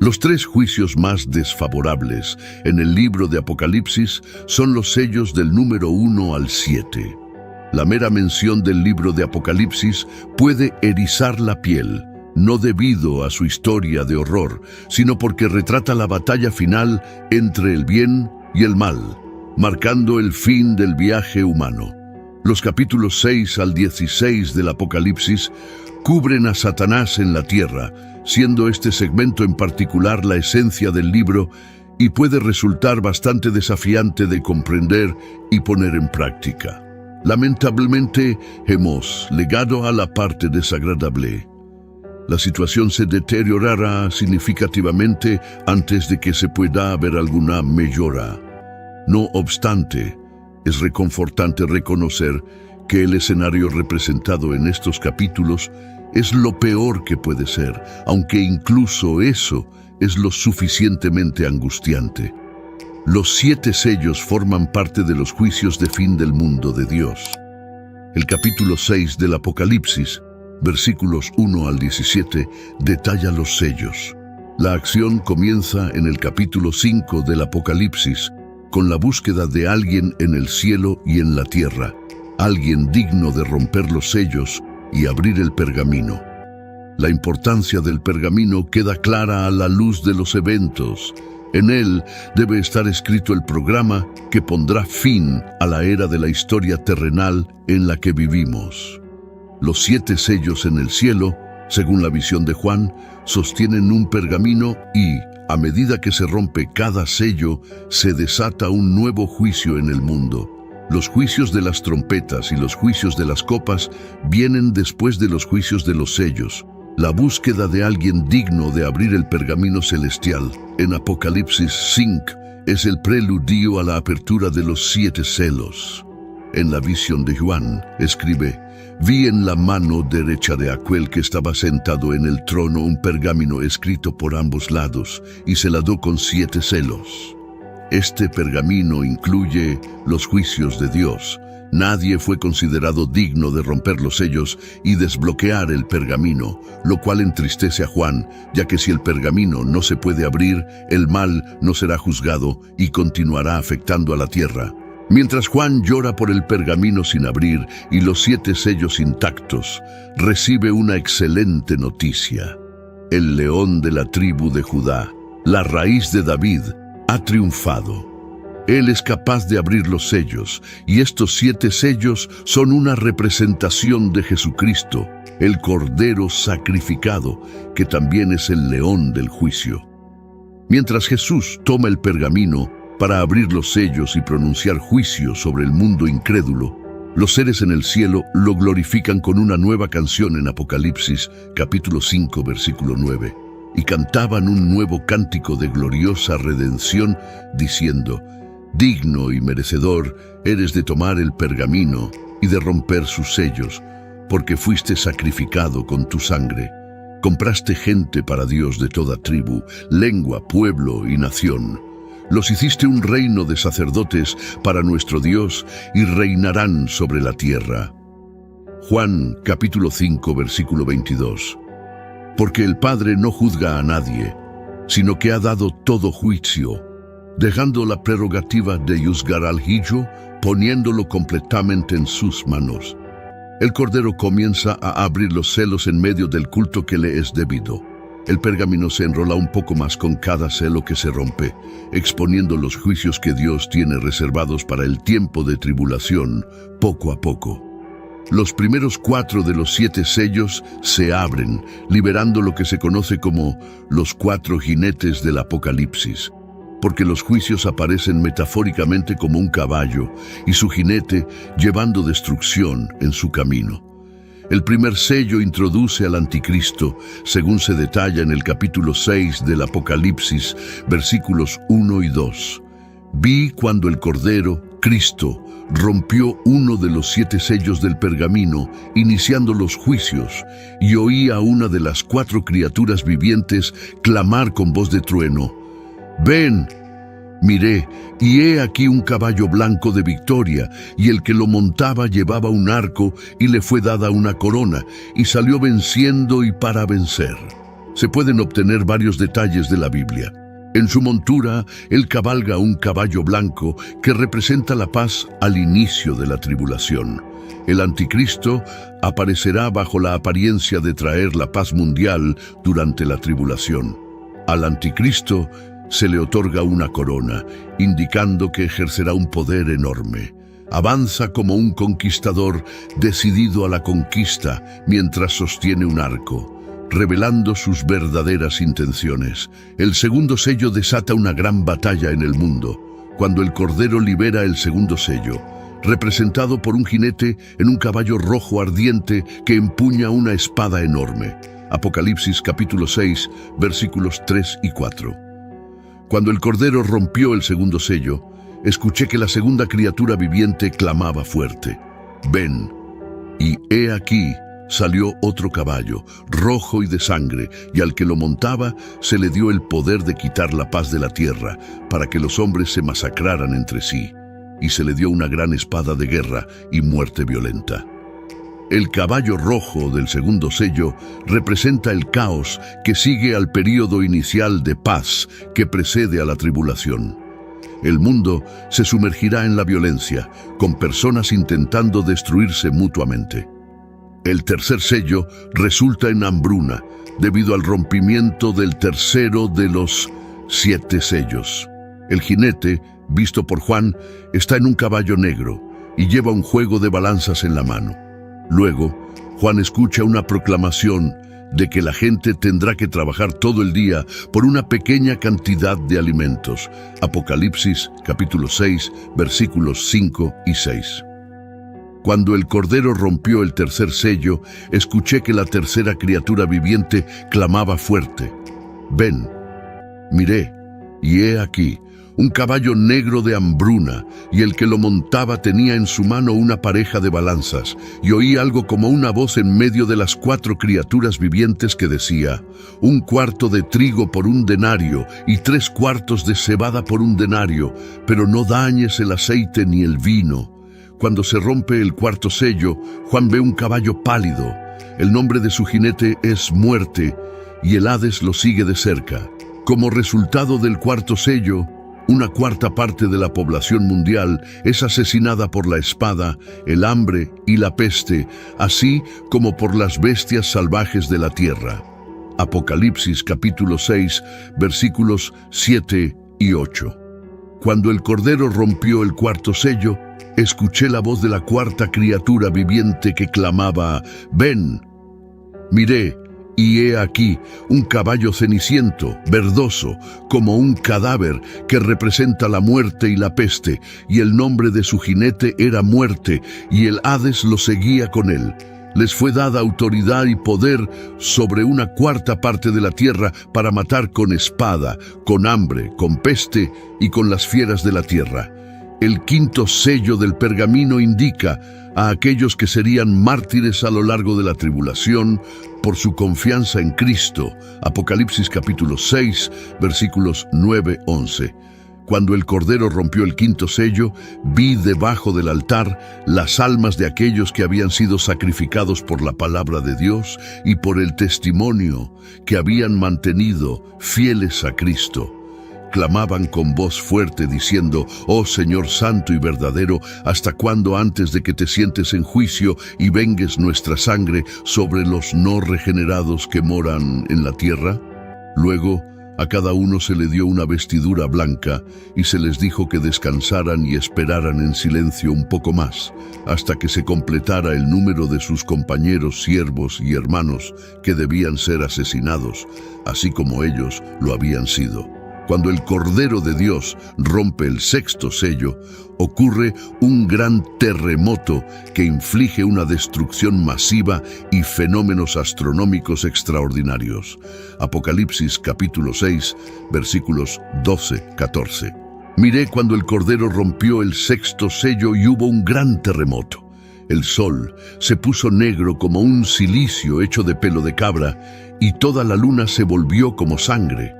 Los tres juicios más desfavorables en el libro de Apocalipsis son los sellos del número 1 al 7. La mera mención del libro de Apocalipsis puede erizar la piel, no debido a su historia de horror, sino porque retrata la batalla final entre el bien y el mal, marcando el fin del viaje humano. Los capítulos 6 al 16 del Apocalipsis cubren a Satanás en la tierra, siendo este segmento en particular la esencia del libro y puede resultar bastante desafiante de comprender y poner en práctica. Lamentablemente, hemos llegado a la parte desagradable. La situación se deteriorará significativamente antes de que se pueda ver alguna mejora. No obstante, es reconfortante reconocer que el escenario representado en estos capítulos es lo peor que puede ser, aunque incluso eso es lo suficientemente angustiante. Los 7 sellos forman parte de los juicios de fin del mundo de Dios. El capítulo 6 del Apocalipsis, versículos 1 al 17, detalla los sellos. La acción comienza en el capítulo 5 del Apocalipsis, con la búsqueda de alguien en el cielo y en la tierra, alguien digno de romper los sellos y abrir el pergamino. La importancia del pergamino queda clara a la luz de los eventos. En él debe estar escrito el programa que pondrá fin a la era de la historia terrenal en la que vivimos. Los 7 sellos en el cielo, según la visión de Juan, sostienen un pergamino y, a medida que se rompe cada sello, se desata un nuevo juicio en el mundo. Los juicios de las trompetas y los juicios de las copas vienen después de los juicios de los sellos. La búsqueda de alguien digno de abrir el pergamino celestial en Apocalipsis 5 es el preludio a la apertura de los 7 selos. En la visión de Juan, escribe: «Vi en la mano derecha de aquel que estaba sentado en el trono un pergamino escrito por ambos lados, y selado con 7 selos». Este pergamino incluye los juicios de Dios. Nadie fue considerado digno de romper los sellos y desbloquear el pergamino, lo cual entristece a Juan, ya que si el pergamino no se puede abrir, el mal no será juzgado y continuará afectando a la tierra. Mientras Juan llora por el pergamino sin abrir y los 7 sellos intactos, recibe una excelente noticia. El león de la tribu de Judá, la raíz de David, ha triunfado. Él es capaz de abrir los sellos, y estos 7 sellos son una representación de Jesucristo, el Cordero sacrificado, que también es el león del juicio. Mientras Jesús toma el pergamino para abrir los sellos y pronunciar juicio sobre el mundo incrédulo, los seres en el cielo lo glorifican con una nueva canción en Apocalipsis, capítulo 5, versículo 9. Y cantaban un nuevo cántico de gloriosa redención, diciendo: «Digno y merecedor eres de tomar el pergamino y de romper sus sellos, porque fuiste sacrificado con tu sangre. Compraste gente para Dios de toda tribu, lengua, pueblo y nación. Los hiciste un reino de sacerdotes para nuestro Dios y reinarán sobre la tierra». Juan capítulo 5, versículo 22. Porque el Padre no juzga a nadie, sino que ha dado todo juicio, dejando la prerrogativa de juzgar al Hijo, poniéndolo completamente en sus manos. El Cordero comienza a abrir los selos en medio del culto que le es debido. El pergamino se enrola un poco más con cada selo que se rompe, exponiendo los juicios que Dios tiene reservados para el tiempo de tribulación, poco a poco. Los primeros 4 de los 7 sellos se abren, liberando lo que se conoce como los 4 jinetes del Apocalipsis, porque los juicios aparecen metafóricamente como un caballo y su jinete llevando destrucción en su camino. El primer sello introduce al anticristo, según se detalla en el capítulo 6 del Apocalipsis, versículos 1 y 2. Vi cuando el Cordero, Cristo, rompió uno de los 7 sellos del pergamino, iniciando los juicios, y oí a una de las 4 criaturas vivientes clamar con voz de trueno: «Ven». Miré, y he aquí un caballo blanco de victoria, y el que lo montaba llevaba un arco, y le fue dada una corona, y salió venciendo y para vencer. se pueden obtener varios detalles de la Biblia. En su montura, él cabalga un caballo blanco que representa la paz al inicio de la tribulación. El anticristo aparecerá bajo la apariencia de traer la paz mundial durante la tribulación. Al anticristo se le otorga una corona, indicando que ejercerá un poder enorme. Avanza como un conquistador decidido a la conquista mientras sostiene un arco, revelando sus verdaderas intenciones. El segundo sello desata una gran batalla en el mundo, cuando el Cordero libera el segundo sello, representado por un jinete en un caballo rojo ardiente que empuña una espada enorme. Apocalipsis capítulo 6, versículos 3 y 4. Cuando el Cordero rompió el segundo sello, escuché que la segunda criatura viviente clamaba fuerte: «Ven». Y he aquí, salió otro caballo, rojo y de sangre, y al que lo montaba se le dio el poder de quitar la paz de la tierra, para que los hombres se masacraran entre sí, y se le dio una gran espada de guerra y muerte violenta. El caballo rojo del segundo sello representa el caos que sigue al período inicial de paz que precede a la tribulación. El mundo se sumergirá en la violencia, con personas intentando destruirse mutuamente. El tercer sello resulta en hambruna, debido al rompimiento del tercero de los 7 sellos. El jinete, visto por Juan, está en un caballo negro y lleva un juego de balanzas en la mano. Luego, Juan escucha una proclamación de que la gente tendrá que trabajar todo el día por una pequeña cantidad de alimentos. Apocalipsis capítulo 6, versículos 5 y 6. Cuando el Cordero rompió el tercer sello, escuché que la tercera criatura viviente clamaba fuerte: «Ven». Miré, y he aquí, un caballo negro de hambruna, y el que lo montaba tenía en su mano una pareja de balanzas, y oí algo como una voz en medio de las 4 criaturas vivientes que decía: «1 cuarto de trigo por 1 denario, y 3 cuartos de cebada por 1 denario, pero no dañes el aceite ni el vino». Cuando se rompe el cuarto sello, Juan ve un caballo pálido. El nombre de su jinete es Muerte, y el Hades lo sigue de cerca. Como resultado del cuarto sello, una cuarta parte de la población mundial es asesinada por la espada, el hambre y la peste, así como por las bestias salvajes de la tierra. Apocalipsis capítulo 6, versículos 7 y 8. Cuando el Cordero rompió el cuarto sello, escuché la voz de la cuarta criatura viviente que clamaba: «Ven». Miré, y he aquí un caballo ceniciento, verdoso, como un cadáver, que representa la muerte y la peste, y el nombre de su jinete era Muerte, y el Hades lo seguía con él. Les fue dada autoridad y poder sobre una cuarta parte de la tierra para matar con espada, con hambre, con peste y con las fieras de la tierra. El quinto sello del pergamino indica a aquellos que serían mártires a lo largo de la tribulación por su confianza en Cristo. Apocalipsis capítulo 6, versículos 9-11. Cuando el Cordero rompió el quinto sello, vi debajo del altar las almas de aquellos que habían sido sacrificados por la palabra de Dios y por el testimonio que habían mantenido fieles a Cristo. Clamaban con voz fuerte diciendo: «Oh Señor santo y verdadero, ¿hasta cuándo antes de que te sientes en juicio y vengues nuestra sangre sobre los no regenerados que moran en la tierra?» Luego, a cada uno se le dio una vestidura blanca y se les dijo que descansaran y esperaran en silencio un poco más, hasta que se completara el número de sus compañeros, siervos y hermanos que debían ser asesinados, así como ellos lo habían sido. Cuando el Cordero de Dios rompe el sexto sello, ocurre un gran terremoto que inflige una destrucción masiva y fenómenos astronómicos extraordinarios. Apocalipsis capítulo 6, versículos 12-14. Miré cuando el Cordero rompió el sexto sello y hubo un gran terremoto. El sol se puso negro como un cilicio hecho de pelo de cabra, y toda la luna se volvió como sangre.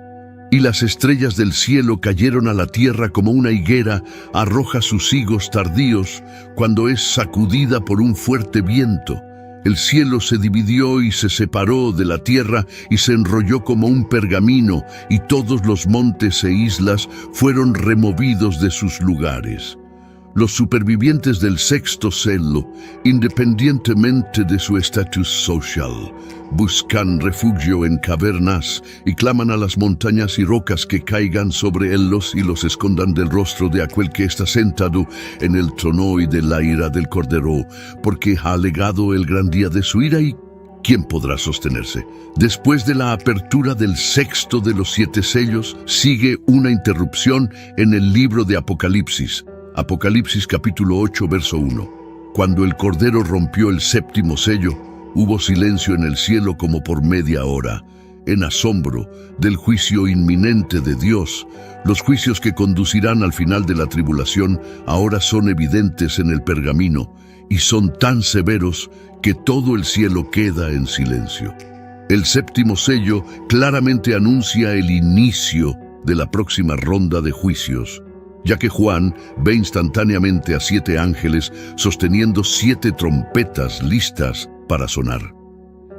Y las estrellas del cielo cayeron a la tierra como una higuera arroja sus higos tardíos cuando es sacudida por un fuerte viento. El cielo se dividió y se separó de la tierra y se enrolló como un pergamino, y todos los montes e islas fueron removidos de sus lugares. Los supervivientes del sexto sello, independientemente de su estatus social, buscan refugio en cavernas y claman a las montañas y rocas que caigan sobre ellos y los escondan del rostro de aquel que está sentado en el trono y de la ira del Cordero, porque ha llegado el gran día de su ira y ¿quién podrá sostenerse? Después de la apertura del sexto de los 7 sellos, sigue una interrupción en el libro de Apocalipsis. Apocalipsis capítulo 8, verso 1. Cuando el Cordero rompió el séptimo sello, hubo silencio en el cielo como por media hora, en asombro del juicio inminente de Dios. Los juicios que conducirán al final de la tribulación ahora son evidentes en el pergamino y son tan severos que todo el cielo queda en silencio. El séptimo sello claramente anuncia el inicio de la próxima ronda de juicios, ya que Juan ve instantáneamente a 7 ángeles sosteniendo 7 trompetas listas para sonar.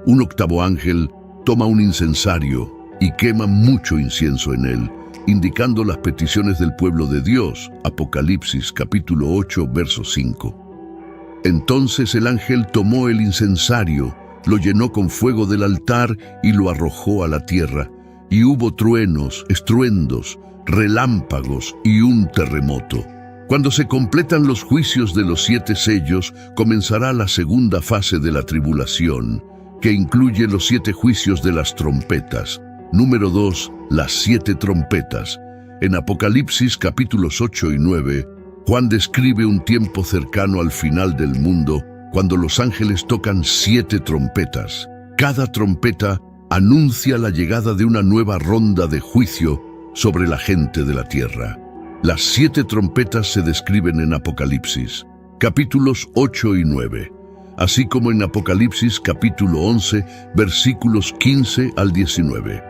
Un octavo ángel toma un incensario y quema mucho incienso en él, indicando las peticiones del pueblo de Dios. Apocalipsis capítulo 8, verso 5. Entonces el ángel tomó el incensario, lo llenó con fuego del altar y lo arrojó a la tierra, y hubo truenos, estruendos, relámpagos y un terremoto. Cuando se completan los juicios de los 7 sellos, comenzará la segunda fase de la tribulación, que incluye los 7 juicios de las trompetas. Número 2, las 7 trompetas. En Apocalipsis capítulos 8 y 9, Juan describe un tiempo cercano al final del mundo, cuando los ángeles tocan 7 trompetas. Cada trompeta anuncia la llegada de una nueva ronda de juicio sobre la gente de la tierra. Las 7 trompetas se describen en Apocalipsis, capítulos 8 y 9, así como en Apocalipsis capítulo 11, versículos 15 al 19.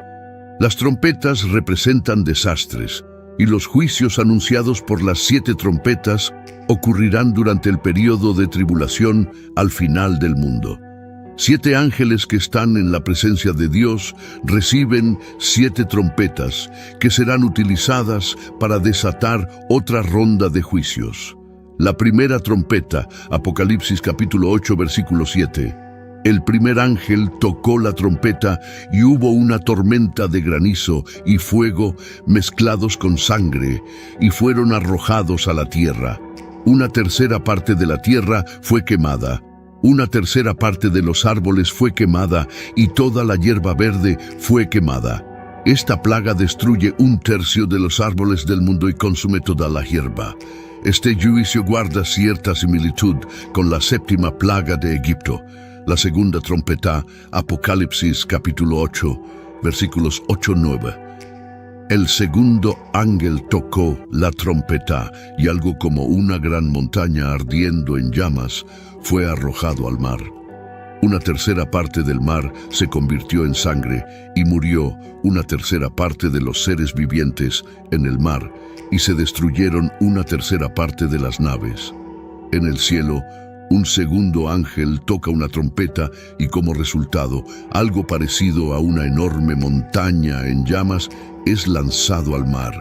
Las trompetas representan desastres, y los juicios anunciados por las 7 trompetas ocurrirán durante el período de tribulación al final del mundo. 7 ángeles que están en la presencia de Dios reciben 7 trompetas que serán utilizadas para desatar otra ronda de juicios. La primera trompeta, Apocalipsis capítulo 8, versículo 7. El primer ángel tocó la trompeta y hubo una tormenta de granizo y fuego mezclados con sangre y fueron arrojados a la tierra. Una tercera parte de la tierra fue quemada. Una tercera parte de los árboles fue quemada y toda la hierba verde fue quemada. Esta plaga destruye un tercio de los árboles del mundo y consume toda la hierba. Este juicio guarda cierta similitud con la séptima plaga de Egipto. La segunda trompeta, Apocalipsis capítulo 8, versículos 8-9. El segundo ángel tocó la trompeta y algo como una gran montaña ardiendo en llamas fue arrojado al mar. Una tercera parte del mar se convirtió en sangre y murió una tercera parte de los seres vivientes en el mar y se destruyeron una tercera parte de las naves. En el cielo, un segundo ángel toca una trompeta y como resultado, algo parecido a una enorme montaña en llamas es lanzado al mar.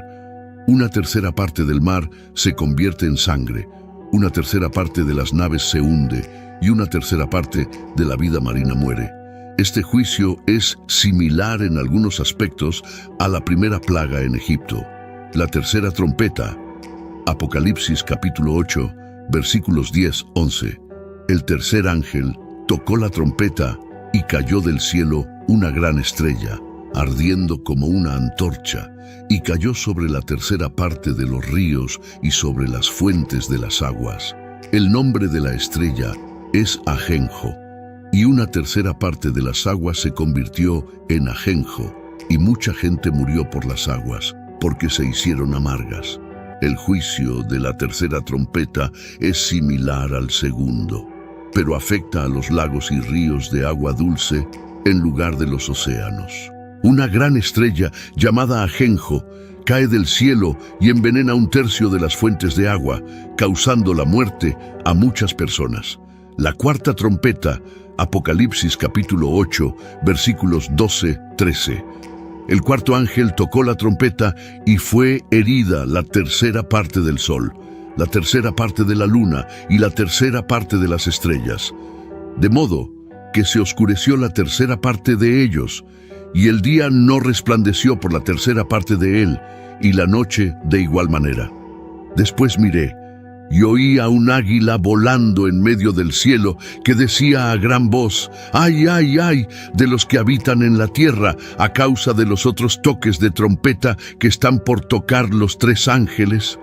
Una tercera parte del mar se convierte en sangre, una tercera parte de las naves se hunde y una tercera parte de la vida marina muere. Este juicio es similar en algunos aspectos a la primera plaga en Egipto. La tercera trompeta, Apocalipsis capítulo 8, versículos 10-11. El tercer ángel tocó la trompeta y cayó del cielo una gran estrella, ardiendo como una antorcha, y cayó sobre la tercera parte de los ríos y sobre las fuentes de las aguas. El nombre de la estrella es ajenjo, y una tercera parte de las aguas se convirtió en ajenjo, y mucha gente murió por las aguas, porque se hicieron amargas. El juicio de la tercera trompeta es similar al segundo, pero afecta a los lagos y ríos de agua dulce en lugar de los océanos. Una gran estrella llamada ajenjo cae del cielo y envenena un tercio de las fuentes de agua, causando la muerte a muchas personas. La cuarta trompeta, Apocalipsis capítulo 8, versículos 12-13. El cuarto ángel tocó la trompeta y fue herida la tercera parte del sol, la tercera parte de la luna y la tercera parte de las estrellas, de modo que se oscureció la tercera parte de ellos, y el día no resplandeció por la tercera parte de él, y la noche de igual manera. Después miré, y oí a un águila volando en medio del cielo que decía a gran voz: ¡Ay, ay, ay! De los que habitan en la tierra, a causa de los otros toques de trompeta que están por tocar los tres ángeles.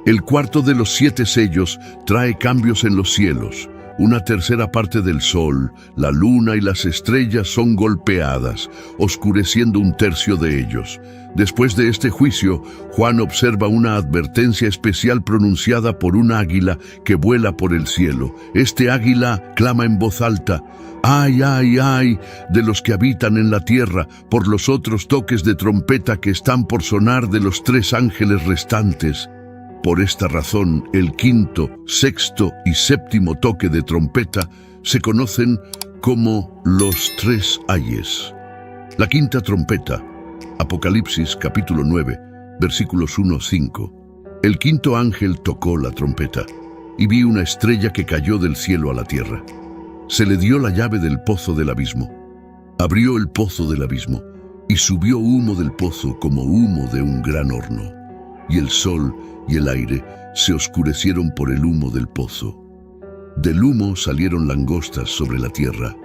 El cuarto de los 7 sellos trae cambios en los cielos. Una tercera parte del sol, la luna y las estrellas son golpeadas, oscureciendo un tercio de ellos. Después de este juicio, Juan observa una advertencia especial pronunciada por un águila que vuela por el cielo. Este águila clama en voz alta: ¡Ay, ay, ay! De los que habitan en la tierra, por los otros toques de trompeta que están por sonar de los 3 ángeles restantes. Por esta razón, el quinto, sexto y séptimo toque de trompeta se conocen como los 3 ayes. La quinta trompeta, Apocalipsis capítulo 9, versículos 1-5. El quinto ángel tocó la trompeta, y vi una estrella que cayó del cielo a la tierra. Se le dio la llave del pozo del abismo. Abrió el pozo del abismo, y subió humo del pozo como humo de un gran horno. Y el sol y el aire se oscurecieron por el humo del pozo. Del humo salieron langostas sobre la tierra,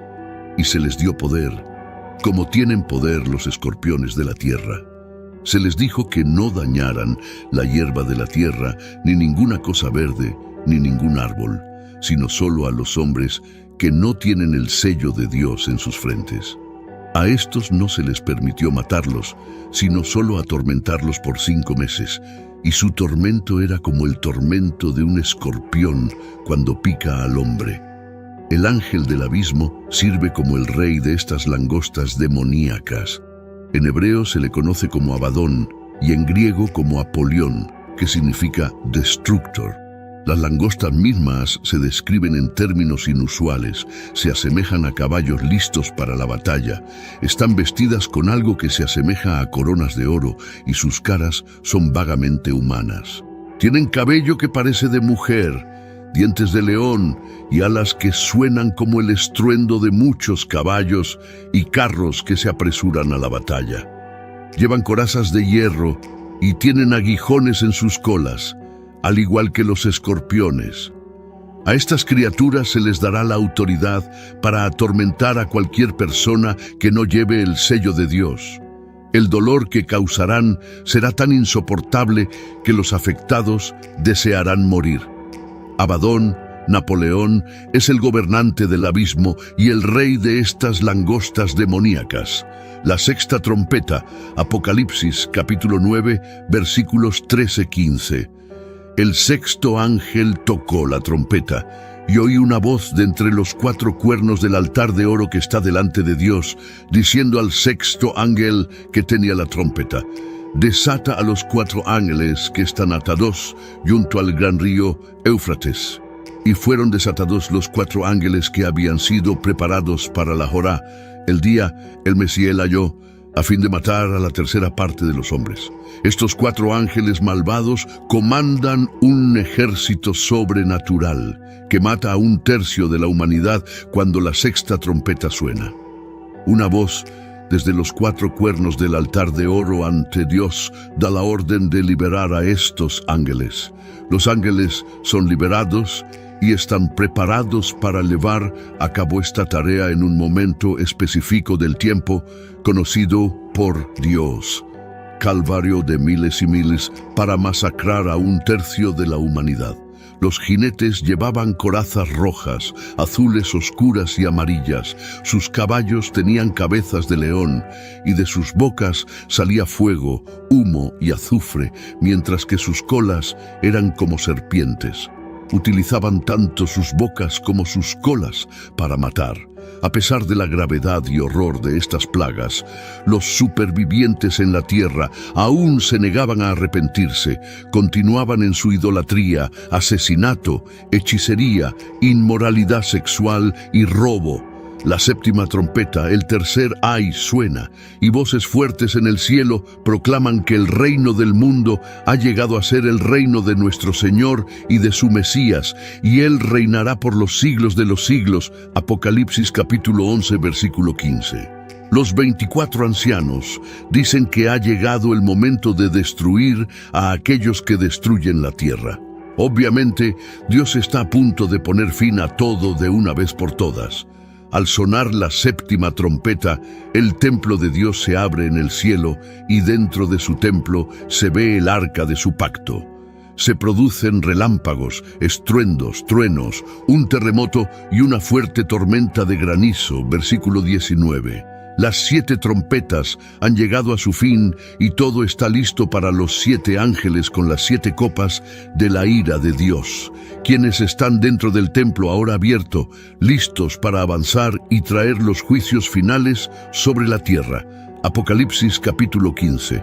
y se les dio poder, como tienen poder los escorpiones de la tierra. Se les dijo que no dañaran la hierba de la tierra, ni ninguna cosa verde, ni ningún árbol, sino solo a los hombres que no tienen el sello de Dios en sus frentes. A estos no se les permitió matarlos, sino solo atormentarlos por 5 meses, y su tormento era como el tormento de un escorpión cuando pica al hombre. El ángel del abismo sirve como el rey de estas langostas demoníacas. En hebreo se le conoce como Abadón y en griego como Apolión, que significa destructor. Las langostas mismas se describen en términos inusuales, se asemejan a caballos listos para la batalla, están vestidas con algo que se asemeja a coronas de oro y sus caras son vagamente humanas. Tienen cabello que parece de mujer, dientes de león y alas que suenan como el estruendo de muchos caballos y carros que se apresuran a la batalla. Llevan corazas de hierro y tienen aguijones en sus colas, al igual que los escorpiones. A estas criaturas se les dará la autoridad para atormentar a cualquier persona que no lleve el sello de Dios. El dolor que causarán será tan insoportable que los afectados desearán morir. Abadón, Napoleón, es el gobernante del abismo y el rey de estas langostas demoníacas. La sexta trompeta, Apocalipsis capítulo 9, versículos 13-15. El sexto ángel tocó la trompeta, y oí una voz de entre los 4 cuernos del altar de oro que está delante de Dios, diciendo al sexto ángel que tenía la trompeta: desata a los 4 ángeles que están atados junto al gran río Éufrates. Y fueron desatados los 4 ángeles que habían sido preparados para la Jorá, el día el Mesiel halló, a fin de matar a la tercera parte de los hombres. Estos 4 ángeles malvados comandan un ejército sobrenatural que mata a 1/3 de la humanidad cuando la sexta trompeta suena. Una voz desde los 4 cuernos del altar de oro ante Dios da la orden de liberar a estos ángeles. Los ángeles son liberados y están preparados para llevar a cabo esta tarea en un momento específico del tiempo conocido por Dios, calvario de miles y miles, para masacrar a 1/3 de la humanidad. Los jinetes llevaban corazas rojas, azules oscuras y amarillas. Sus caballos tenían cabezas de león, y de sus bocas salía fuego, humo y azufre, mientras que sus colas eran como serpientes. Utilizaban tanto sus bocas como sus colas para matar. A pesar de la gravedad y horror de estas plagas, los supervivientes en la tierra aún se negaban a arrepentirse, continuaban en su idolatría, asesinato, hechicería, inmoralidad sexual y robo. La séptima trompeta, el tercer ay, suena, y voces fuertes en el cielo proclaman que el reino del mundo ha llegado a ser el reino de nuestro Señor y de su Mesías, y Él reinará por los siglos de los siglos. Apocalipsis capítulo 11, versículo 15. Los 24 ancianos dicen que ha llegado el momento de destruir a aquellos que destruyen la tierra. Obviamente, Dios está a punto de poner fin a todo de una vez por todas. Al sonar la séptima trompeta, el templo de Dios se abre en el cielo y dentro de su templo se ve el arca de su pacto. Se producen relámpagos, estruendos, truenos, un terremoto y una fuerte tormenta de granizo. Versículo 19. Las 7 trompetas han llegado a su fin y todo está listo para los 7 ángeles con las 7 copas de la ira de Dios, quienes están dentro del templo ahora abierto, listos para avanzar y traer los juicios finales sobre la tierra. Apocalipsis capítulo 15.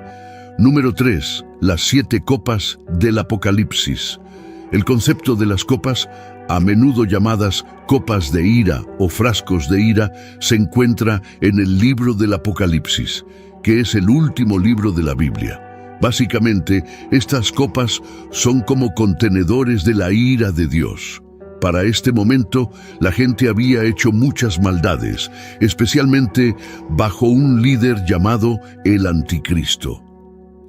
Número 3. Las 7 copas del Apocalipsis. El concepto de las copas, a menudo llamadas copas de ira o frascos de ira, se encuentra en el libro del Apocalipsis, que es el último libro de la Biblia. Básicamente, estas copas son como contenedores de la ira de Dios. Para este momento, la gente había hecho muchas maldades, especialmente bajo un líder llamado el Anticristo.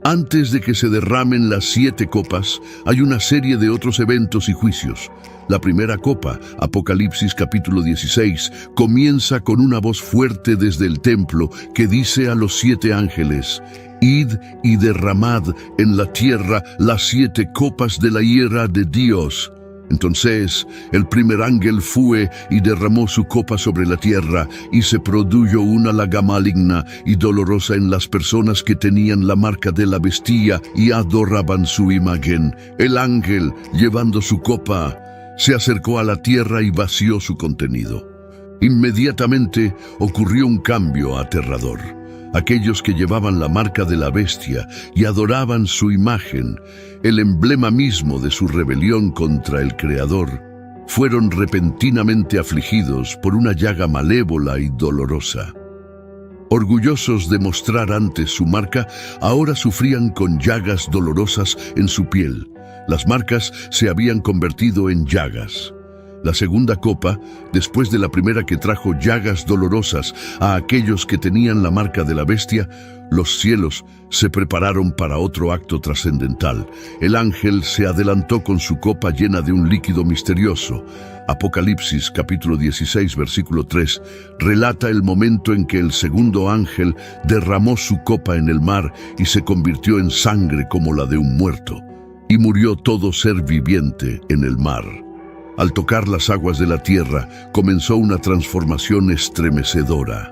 Antes de que se derramen las 7 copas, hay una serie de otros eventos y juicios. La primera copa, Apocalipsis capítulo 16, comienza con una voz fuerte desde el templo que dice a los 7 ángeles: «Id y derramad en la tierra las 7 copas de la ira de Dios». Entonces el primer ángel fue y derramó su copa sobre la tierra, y se produjo una plaga maligna y dolorosa en las personas que tenían la marca de la bestia y adoraban su imagen. El ángel, llevando su copa, se acercó a la tierra y vació su contenido. Inmediatamente ocurrió un cambio aterrador. Aquellos que llevaban la marca de la bestia y adoraban su imagen, el emblema mismo de su rebelión contra el Creador, fueron repentinamente afligidos por una llaga malévola y dolorosa. Orgullosos de mostrar antes su marca, ahora sufrían con llagas dolorosas en su piel. Las marcas se habían convertido en llagas. La segunda copa, después de la primera que trajo llagas dolorosas a aquellos que tenían la marca de la bestia, los cielos se prepararon para otro acto trascendental. El ángel se adelantó con su copa llena de un líquido misterioso. Apocalipsis capítulo 16, versículo 3, relata el momento en que el segundo ángel derramó su copa en el mar y se convirtió en sangre como la de un muerto, y murió todo ser viviente en el mar. Al tocar las aguas de la tierra, comenzó una transformación estremecedora.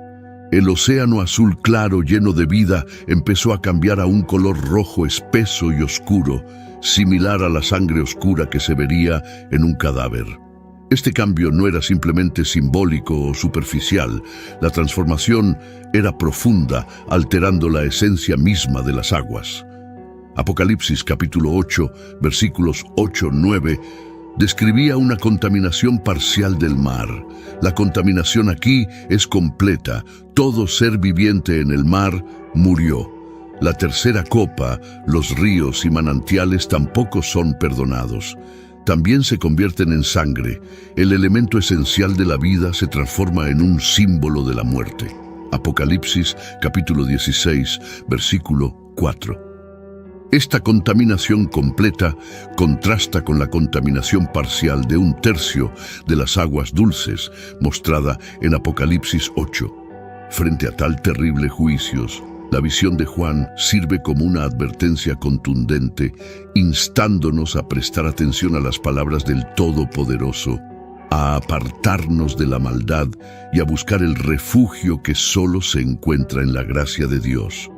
El océano azul claro, lleno de vida, empezó a cambiar a un color rojo espeso y oscuro, similar a la sangre oscura que se vería en un cadáver. Este cambio no era simplemente simbólico o superficial. La transformación era profunda, alterando la esencia misma de las aguas. Apocalipsis capítulo 8, versículos 8-9, describía una contaminación parcial del mar. La contaminación aquí es completa. Todo ser viviente en el mar murió. La tercera copa, los ríos y manantiales tampoco son perdonados. También se convierten en sangre. El elemento esencial de la vida se transforma en un símbolo de la muerte. Apocalipsis capítulo 16, versículo 4. Esta contaminación completa contrasta con la contaminación parcial de 1/3 de las aguas dulces, mostrada en Apocalipsis 8. Frente a tal terrible juicios, la visión de Juan sirve como una advertencia contundente, instándonos a prestar atención a las palabras del Todopoderoso, a apartarnos de la maldad y a buscar el refugio que solo se encuentra en la gracia de Dios.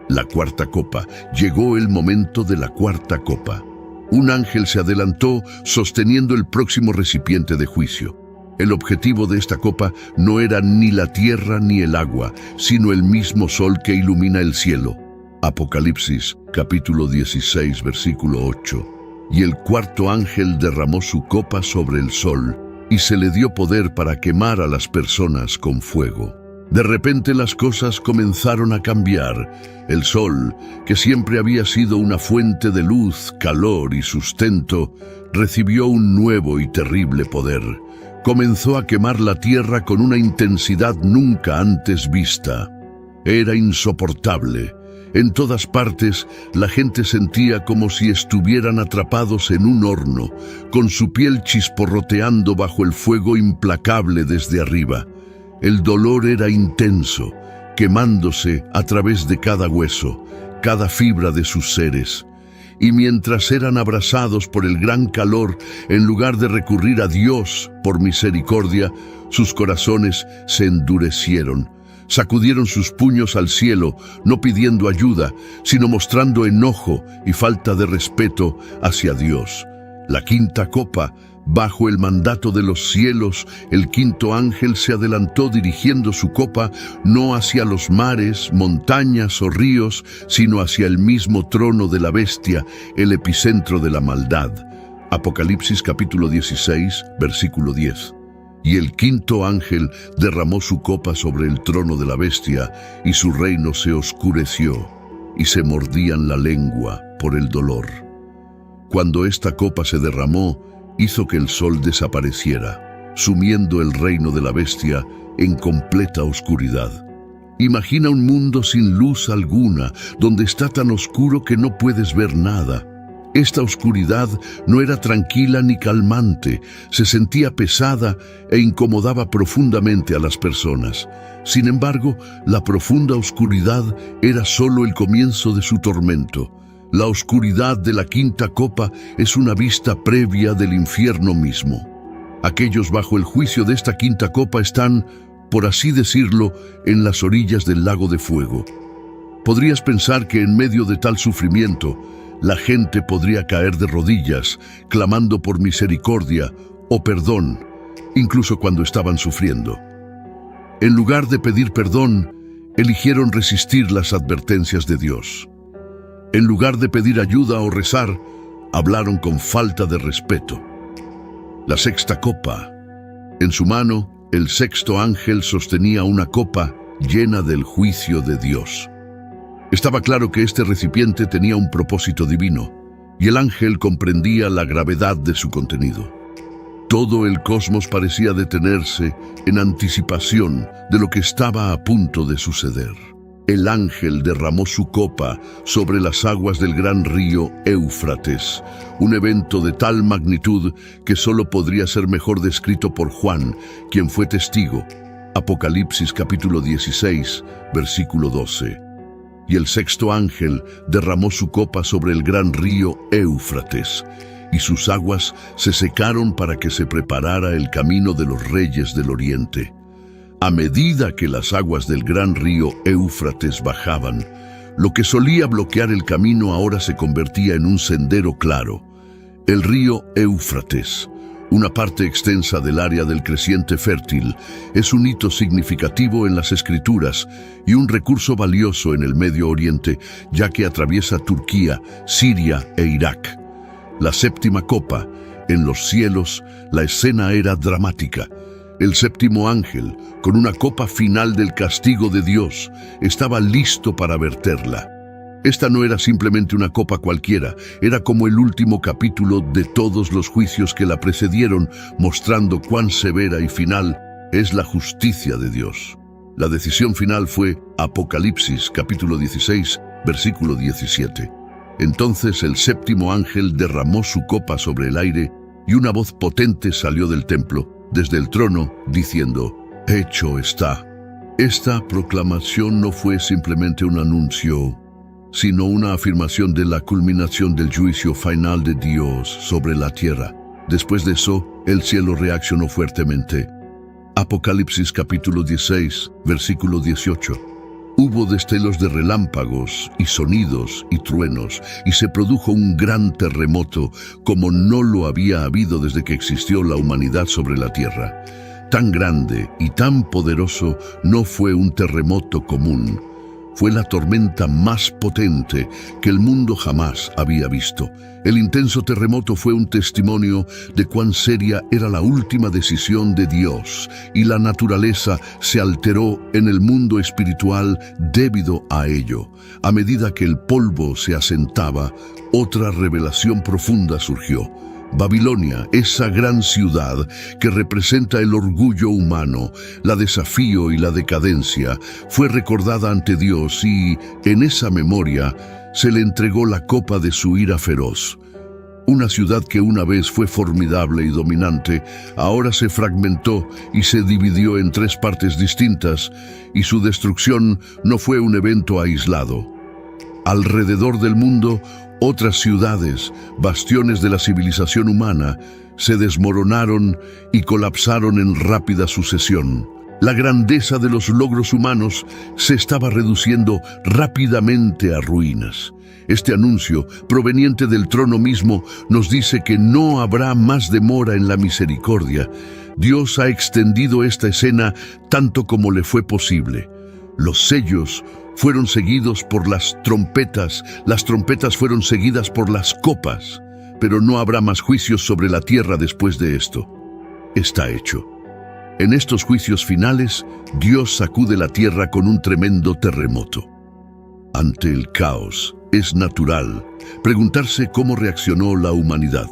La cuarta copa. Llegó el momento de la cuarta copa. Un ángel se adelantó sosteniendo el próximo recipiente de juicio. El objetivo de esta copa no era ni la tierra ni el agua, sino el mismo sol que ilumina el cielo. Apocalipsis, capítulo 16, versículo 8. Y el cuarto ángel derramó su copa sobre el sol, y se le dio poder para quemar a las personas con fuego. De repente las cosas comenzaron a cambiar. El sol, que siempre había sido una fuente de luz, calor y sustento, recibió un nuevo y terrible poder. Comenzó a quemar la tierra con una intensidad nunca antes vista. Era insoportable. En todas partes, la gente sentía como si estuvieran atrapados en un horno, con su piel chisporroteando bajo el fuego implacable desde arriba. El dolor era intenso, quemándose a través de cada hueso, cada fibra de sus seres. Y mientras eran abrasados por el gran calor, en lugar de recurrir a Dios por misericordia, sus corazones se endurecieron. Sacudieron sus puños al cielo, no pidiendo ayuda, sino mostrando enojo y falta de respeto hacia Dios. La quinta copa, bajo el mandato de los cielos, el quinto ángel se adelantó dirigiendo su copa no hacia los mares, montañas o ríos, sino hacia el mismo trono de la bestia, el epicentro de la maldad. Apocalipsis capítulo 16, versículo 10. Y el quinto ángel derramó su copa sobre el trono de la bestia, y su reino se oscureció, y se mordían la lengua por el dolor. Cuando esta copa se derramó, hizo que el sol desapareciera, sumiendo el reino de la bestia en completa oscuridad. Imagina un mundo sin luz alguna, donde está tan oscuro que no puedes ver nada. Esta oscuridad no era tranquila ni calmante, se sentía pesada e incomodaba profundamente a las personas. Sin embargo, la profunda oscuridad era solo el comienzo de su tormento. La oscuridad de la quinta copa es una vista previa del infierno mismo. Aquellos bajo el juicio de esta quinta copa están, por así decirlo, en las orillas del lago de fuego. Podrías pensar que en medio de tal sufrimiento, la gente podría caer de rodillas, clamando por misericordia o perdón, incluso cuando estaban sufriendo. En lugar de pedir perdón, eligieron resistir las advertencias de Dios. En lugar de pedir ayuda o rezar, hablaron con falta de respeto. La sexta copa. En su mano, el sexto ángel sostenía una copa llena del juicio de Dios. Estaba claro que este recipiente tenía un propósito divino, y el ángel comprendía la gravedad de su contenido. Todo el cosmos parecía detenerse en anticipación de lo que estaba a punto de suceder. El ángel derramó su copa sobre las aguas del gran río Éufrates, un evento de tal magnitud que solo podría ser mejor descrito por Juan, quien fue testigo. Apocalipsis capítulo 16, versículo 12. Y el sexto ángel derramó su copa sobre el gran río Éufrates, y sus aguas se secaron para que se preparara el camino de los reyes del oriente. A medida que las aguas del gran río Éufrates bajaban, lo que solía bloquear el camino ahora se convertía en un sendero claro. El río Éufrates, una parte extensa del área del creciente fértil, es un hito significativo en las Escrituras y un recurso valioso en el Medio Oriente, ya que atraviesa Turquía, Siria e Irak. La séptima copa, en los cielos, la escena era dramática. El séptimo ángel, con una copa final del castigo de Dios, estaba listo para verterla. Esta no era simplemente una copa cualquiera, era como el último capítulo de todos los juicios que la precedieron, mostrando cuán severa y final es la justicia de Dios. La decisión final fue Apocalipsis, capítulo 16, versículo 17. Entonces el séptimo ángel derramó su copa sobre el aire y una voz potente salió del templo, desde el trono, diciendo: «Hecho está». Esta proclamación no fue simplemente un anuncio, sino una afirmación de la culminación del juicio final de Dios sobre la tierra. Después de eso, el cielo reaccionó fuertemente. Apocalipsis capítulo 16, versículo 18. Hubo destellos de relámpagos y sonidos y truenos, y se produjo un gran terremoto como no lo había habido desde que existió la humanidad sobre la tierra. Tan grande y tan poderoso no fue un terremoto común. Fue la tormenta más potente que el mundo jamás había visto. El intenso terremoto fue un testimonio de cuán seria era la última decisión de Dios, y la naturaleza se alteró en el mundo espiritual debido a ello. A medida que el polvo se asentaba, otra revelación profunda surgió. Babilonia, esa gran ciudad que representa el orgullo humano, la desafío y la decadencia, fue recordada ante Dios y, en esa memoria, se le entregó la copa de su ira feroz. Una ciudad que una vez fue formidable y dominante, ahora se fragmentó y se dividió en tres partes distintas, y su destrucción no fue un evento aislado. Alrededor del mundo, otras ciudades, bastiones de la civilización humana, se desmoronaron y colapsaron en rápida sucesión. La grandeza de los logros humanos se estaba reduciendo rápidamente a ruinas. Este anuncio, proveniente del trono mismo, nos dice que no habrá más demora en la misericordia. Dios ha extendido esta escena tanto como le fue posible. Los sellos fueron seguidos por las trompetas fueron seguidas por las copas, pero no habrá más juicios sobre la tierra después de esto. Está hecho. En estos juicios finales, Dios sacude la tierra con un tremendo terremoto. Ante el caos, es natural preguntarse cómo reaccionó la humanidad.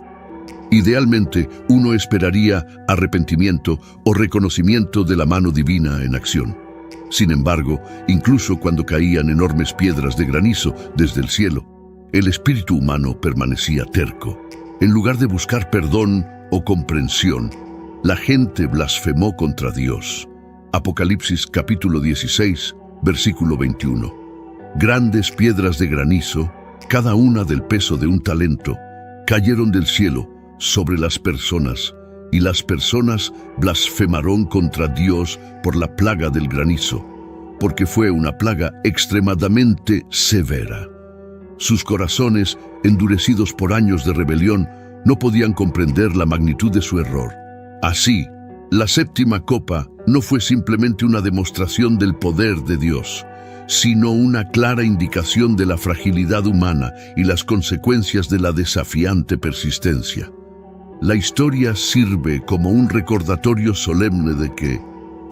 Idealmente, uno esperaría arrepentimiento o reconocimiento de la mano divina en acción. Sin embargo, incluso cuando caían enormes piedras de granizo desde el cielo, el espíritu humano permanecía terco. En lugar de buscar perdón o comprensión, la gente blasfemó contra Dios. Apocalipsis capítulo 16, versículo 21. Grandes piedras de granizo, cada una del peso de un talento, cayeron del cielo sobre las personas, y las personas blasfemaron contra Dios por la plaga del granizo, porque fue una plaga extremadamente severa. Sus corazones, endurecidos por años de rebelión, no podían comprender la magnitud de su error. Así, la séptima copa no fue simplemente una demostración del poder de Dios, sino una clara indicación de la fragilidad humana y las consecuencias de la desafiante persistencia. La historia sirve como un recordatorio solemne de que,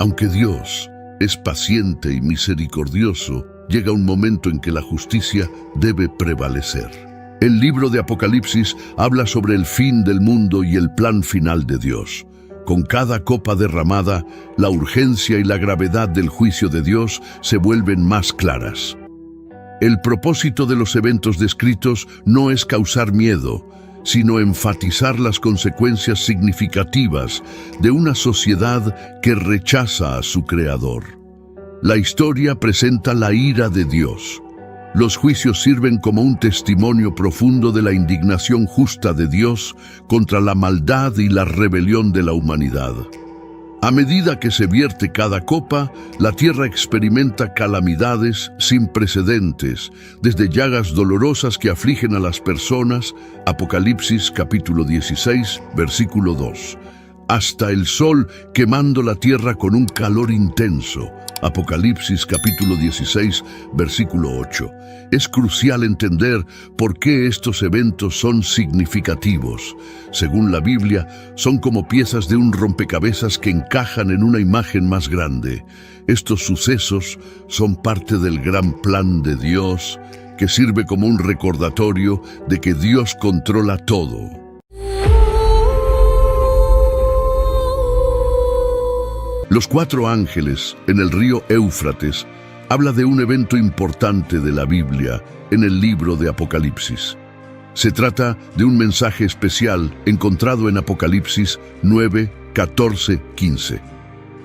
aunque Dios es paciente y misericordioso, llega un momento en que la justicia debe prevalecer. El libro de Apocalipsis habla sobre el fin del mundo y el plan final de Dios. Con cada copa derramada, la urgencia y la gravedad del juicio de Dios se vuelven más claras. El propósito de los eventos descritos no es causar miedo, sino enfatizar las consecuencias significativas de una sociedad que rechaza a su Creador. La historia presenta la ira de Dios. Los juicios sirven como un testimonio profundo de la indignación justa de Dios contra la maldad y la rebelión de la humanidad. A medida que se vierte cada copa, la tierra experimenta calamidades sin precedentes, desde llagas dolorosas que afligen a las personas, Apocalipsis capítulo 16, versículo 2, hasta el sol quemando la tierra con un calor intenso, Apocalipsis capítulo 16, versículo 8. Es crucial entender por qué estos eventos son significativos. Según la Biblia, son como piezas de un rompecabezas que encajan en una imagen más grande. Estos sucesos son parte del gran plan de Dios, que sirve como un recordatorio de que Dios controla todo. Los 4 ángeles en el río Éufrates habla de un evento importante de la Biblia en el libro de Apocalipsis. Se trata de un mensaje especial encontrado en Apocalipsis 9, 14, 15.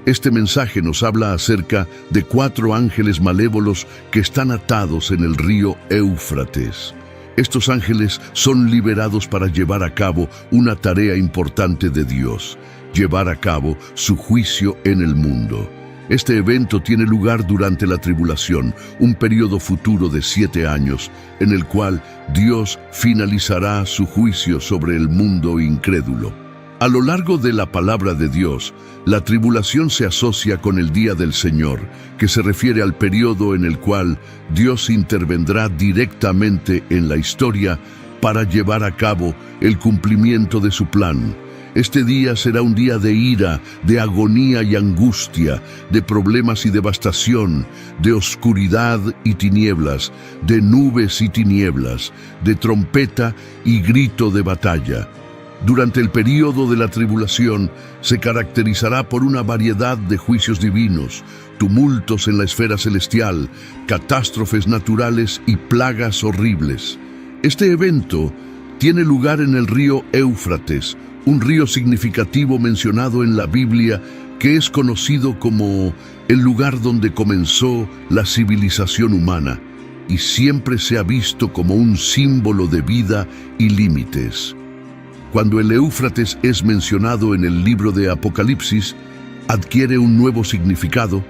Este mensaje nos habla acerca de 4 ángeles malévolos que están atados en el río Éufrates. Estos ángeles son liberados para llevar a cabo una tarea importante de Dios: llevar a cabo su juicio en el mundo. Este evento tiene lugar durante la tribulación, un periodo futuro de 7 años, en el cual Dios finalizará su juicio sobre el mundo incrédulo. A lo largo de la palabra de Dios, la tribulación se asocia con el día del Señor, que se refiere al periodo en el cual Dios intervendrá directamente en la historia para llevar a cabo el cumplimiento de su plan. Este día será un día de ira, de agonía y angustia, de problemas y devastación, de oscuridad y tinieblas, de nubes y tinieblas, de trompeta y grito de batalla. Durante el período de la tribulación se caracterizará por una variedad de juicios divinos, tumultos en la esfera celestial, catástrofes naturales y plagas horribles. Este evento tiene lugar en el río Éufrates, un río significativo mencionado en la Biblia que es conocido como el lugar donde comenzó la civilización humana y siempre se ha visto como un símbolo de vida y límites. Cuando el Éufrates es mencionado en el libro de Apocalipsis, adquiere un nuevo significado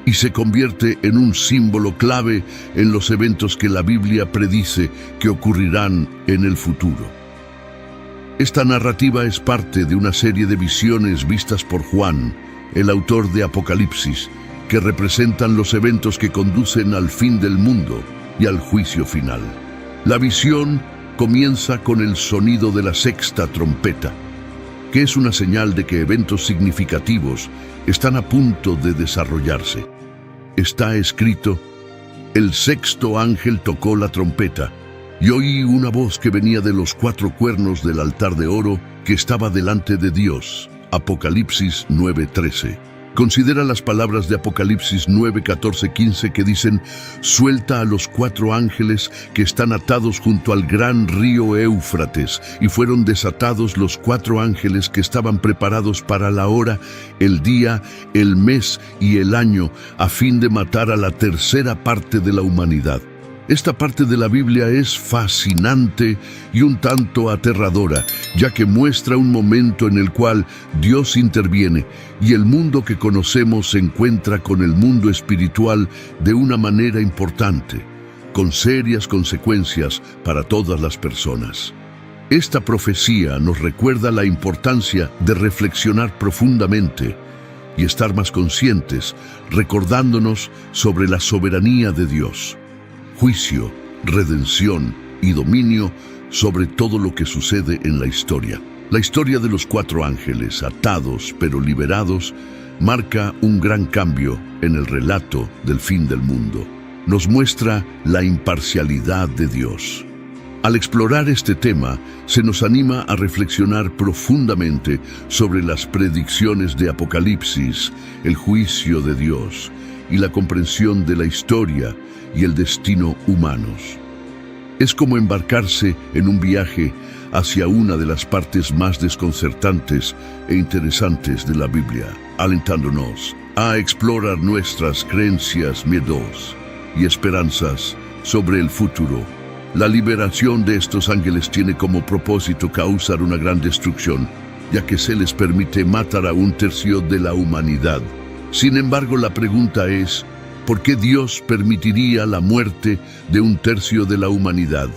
y se convierte en un símbolo clave en los eventos que la Biblia predice que ocurrirán en el futuro. Esta narrativa es parte de una serie de visiones vistas por Juan, el autor de Apocalipsis, que representan los eventos que conducen al fin del mundo y al juicio final. La visión comienza con el sonido de la sexta trompeta, que es una señal de que eventos significativos están a punto de desarrollarse. Está escrito: el sexto ángel tocó la trompeta, y oí una voz que venía de los 4 cuernos del altar de oro que estaba delante de Dios. Apocalipsis 9:13. Considera las palabras de Apocalipsis 9:14-15 que dicen: suelta a los 4 ángeles que están atados junto al gran río Éufrates, y fueron desatados los 4 ángeles que estaban preparados para la hora, el día, el mes y el año, a fin de matar a la tercera parte de la humanidad. Esta parte de la Biblia es fascinante y un tanto aterradora, ya que muestra un momento en el cual Dios interviene y el mundo que conocemos se encuentra con el mundo espiritual de una manera importante, con serias consecuencias para todas las personas. Esta profecía nos recuerda la importancia de reflexionar profundamente y estar más conscientes, recordándonos sobre la soberanía de Dios. Juicio, redención y dominio sobre todo lo que sucede en la historia. La historia de los 4 ángeles, atados pero liberados, marca un gran cambio en el relato del fin del mundo. Nos muestra la imparcialidad de Dios. Al explorar este tema, se nos anima a reflexionar profundamente sobre las predicciones de Apocalipsis, el juicio de Dios y la comprensión de la historia y el destino humanos. Es como embarcarse en un viaje hacia una de las partes más desconcertantes e interesantes de la Biblia, alentándonos a explorar nuestras creencias, miedos y esperanzas sobre el futuro. La liberación de estos ángeles tiene como propósito causar una gran destrucción, ya que se les permite matar a 1/3 de la humanidad. Sin embargo, la pregunta es: ¿por qué Dios permitiría la muerte de 1/3 de la humanidad?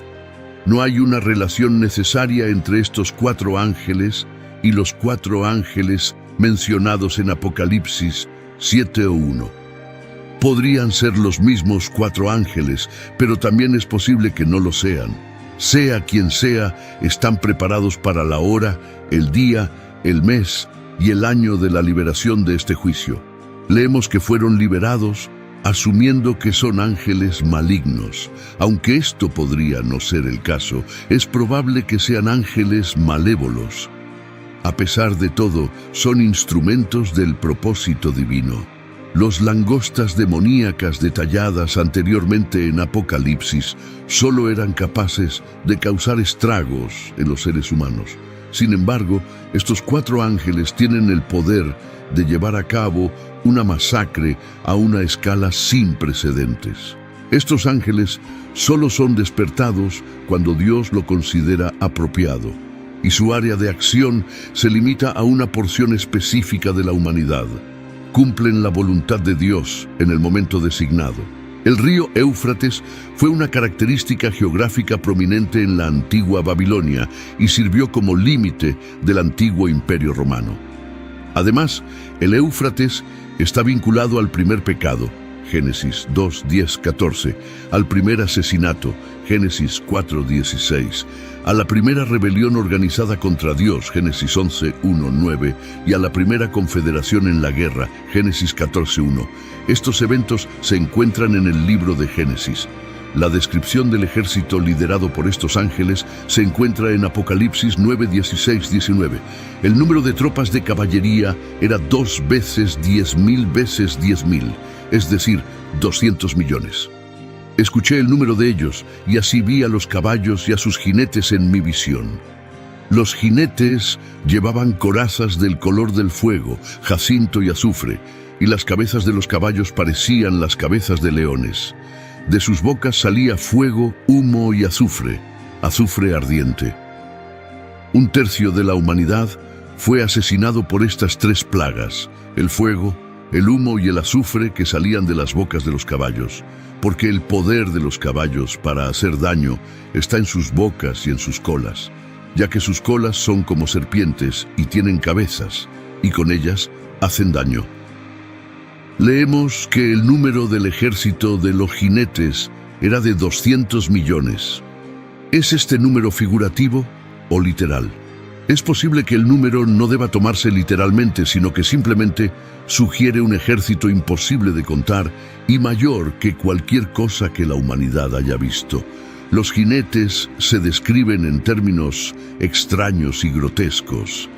No hay una relación necesaria entre estos 4 ángeles y los 4 ángeles mencionados en Apocalipsis 7:1. Podrían ser los mismos 4 ángeles, pero también es posible que no lo sean. Sea quien sea, están preparados para la hora, el día, el mes y el año de la liberación de este juicio. Leemos que fueron liberados asumiendo que son ángeles malignos. Aunque esto podría no ser el caso, es probable que sean ángeles malévolos. A pesar de todo, son instrumentos del propósito divino. Los langostas demoníacas detalladas anteriormente en Apocalipsis solo eran capaces de causar estragos en los seres humanos. Sin embargo, estos 4 ángeles tienen el poder de llevar a cabo una masacre a una escala sin precedentes. Estos ángeles solo son despertados cuando Dios lo considera apropiado, y su área de acción se limita a una porción específica de la humanidad. Cumplen la voluntad de Dios en el momento designado. El río Éufrates fue una característica geográfica prominente en la antigua Babilonia y sirvió como límite del antiguo Imperio Romano. Además, el Éufrates está vinculado al primer pecado, Génesis 2, 10, 14, al primer asesinato, Génesis 4, 16, a la primera rebelión organizada contra Dios, Génesis 11, 1, 9, y a la primera confederación en la guerra, Génesis 14, 1. Estos eventos se encuentran en el libro de Génesis. La descripción del ejército liderado por estos ángeles se encuentra en Apocalipsis 9, 16, 19. El número de tropas de caballería era 2 veces 10.000 veces 10.000, es decir, 200 millones. Escuché el número de ellos, y así vi a los caballos y a sus jinetes en mi visión. Los jinetes llevaban corazas del color del fuego, jacinto y azufre, y las cabezas de los caballos parecían las cabezas de leones. De sus bocas salía fuego, humo y azufre, azufre ardiente. 1/3 de la humanidad fue asesinado por estas 3 plagas, el fuego, el humo y el azufre que salían de las bocas de los caballos, porque el poder de los caballos para hacer daño está en sus bocas y en sus colas, ya que sus colas son como serpientes y tienen cabezas, y con ellas hacen daño. Leemos que el número del ejército de los jinetes era de 200 millones. ¿Es este número figurativo o literal? Es posible que el número no deba tomarse literalmente, sino que simplemente sugiere un ejército imposible de contar y mayor que cualquier cosa que la humanidad haya visto. Los jinetes se describen en términos extraños y grotescos.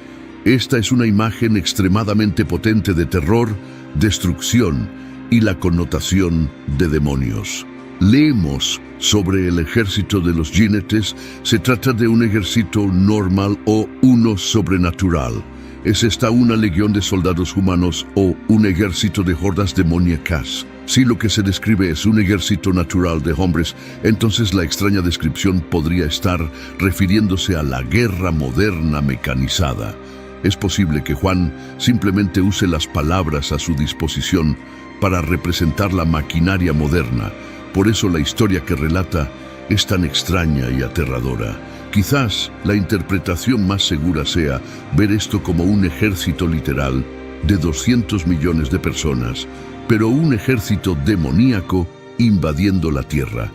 Esta es una imagen extremadamente potente de terror, destrucción y la connotación de demonios. Leemos sobre el ejército de los jinetes. Se trata de un ejército normal o uno sobrenatural. ¿Es esta una legión de soldados humanos o un ejército de hordas demoníacas? Si lo que se describe es un ejército natural de hombres, entonces la extraña descripción podría estar refiriéndose a la guerra moderna mecanizada. Es posible que Juan simplemente use las palabras a su disposición para representar la maquinaria moderna. Por eso la historia que relata es tan extraña y aterradora. Quizás la interpretación más segura sea ver esto como un ejército literal de 200 millones de personas, pero un ejército demoníaco invadiendo la tierra.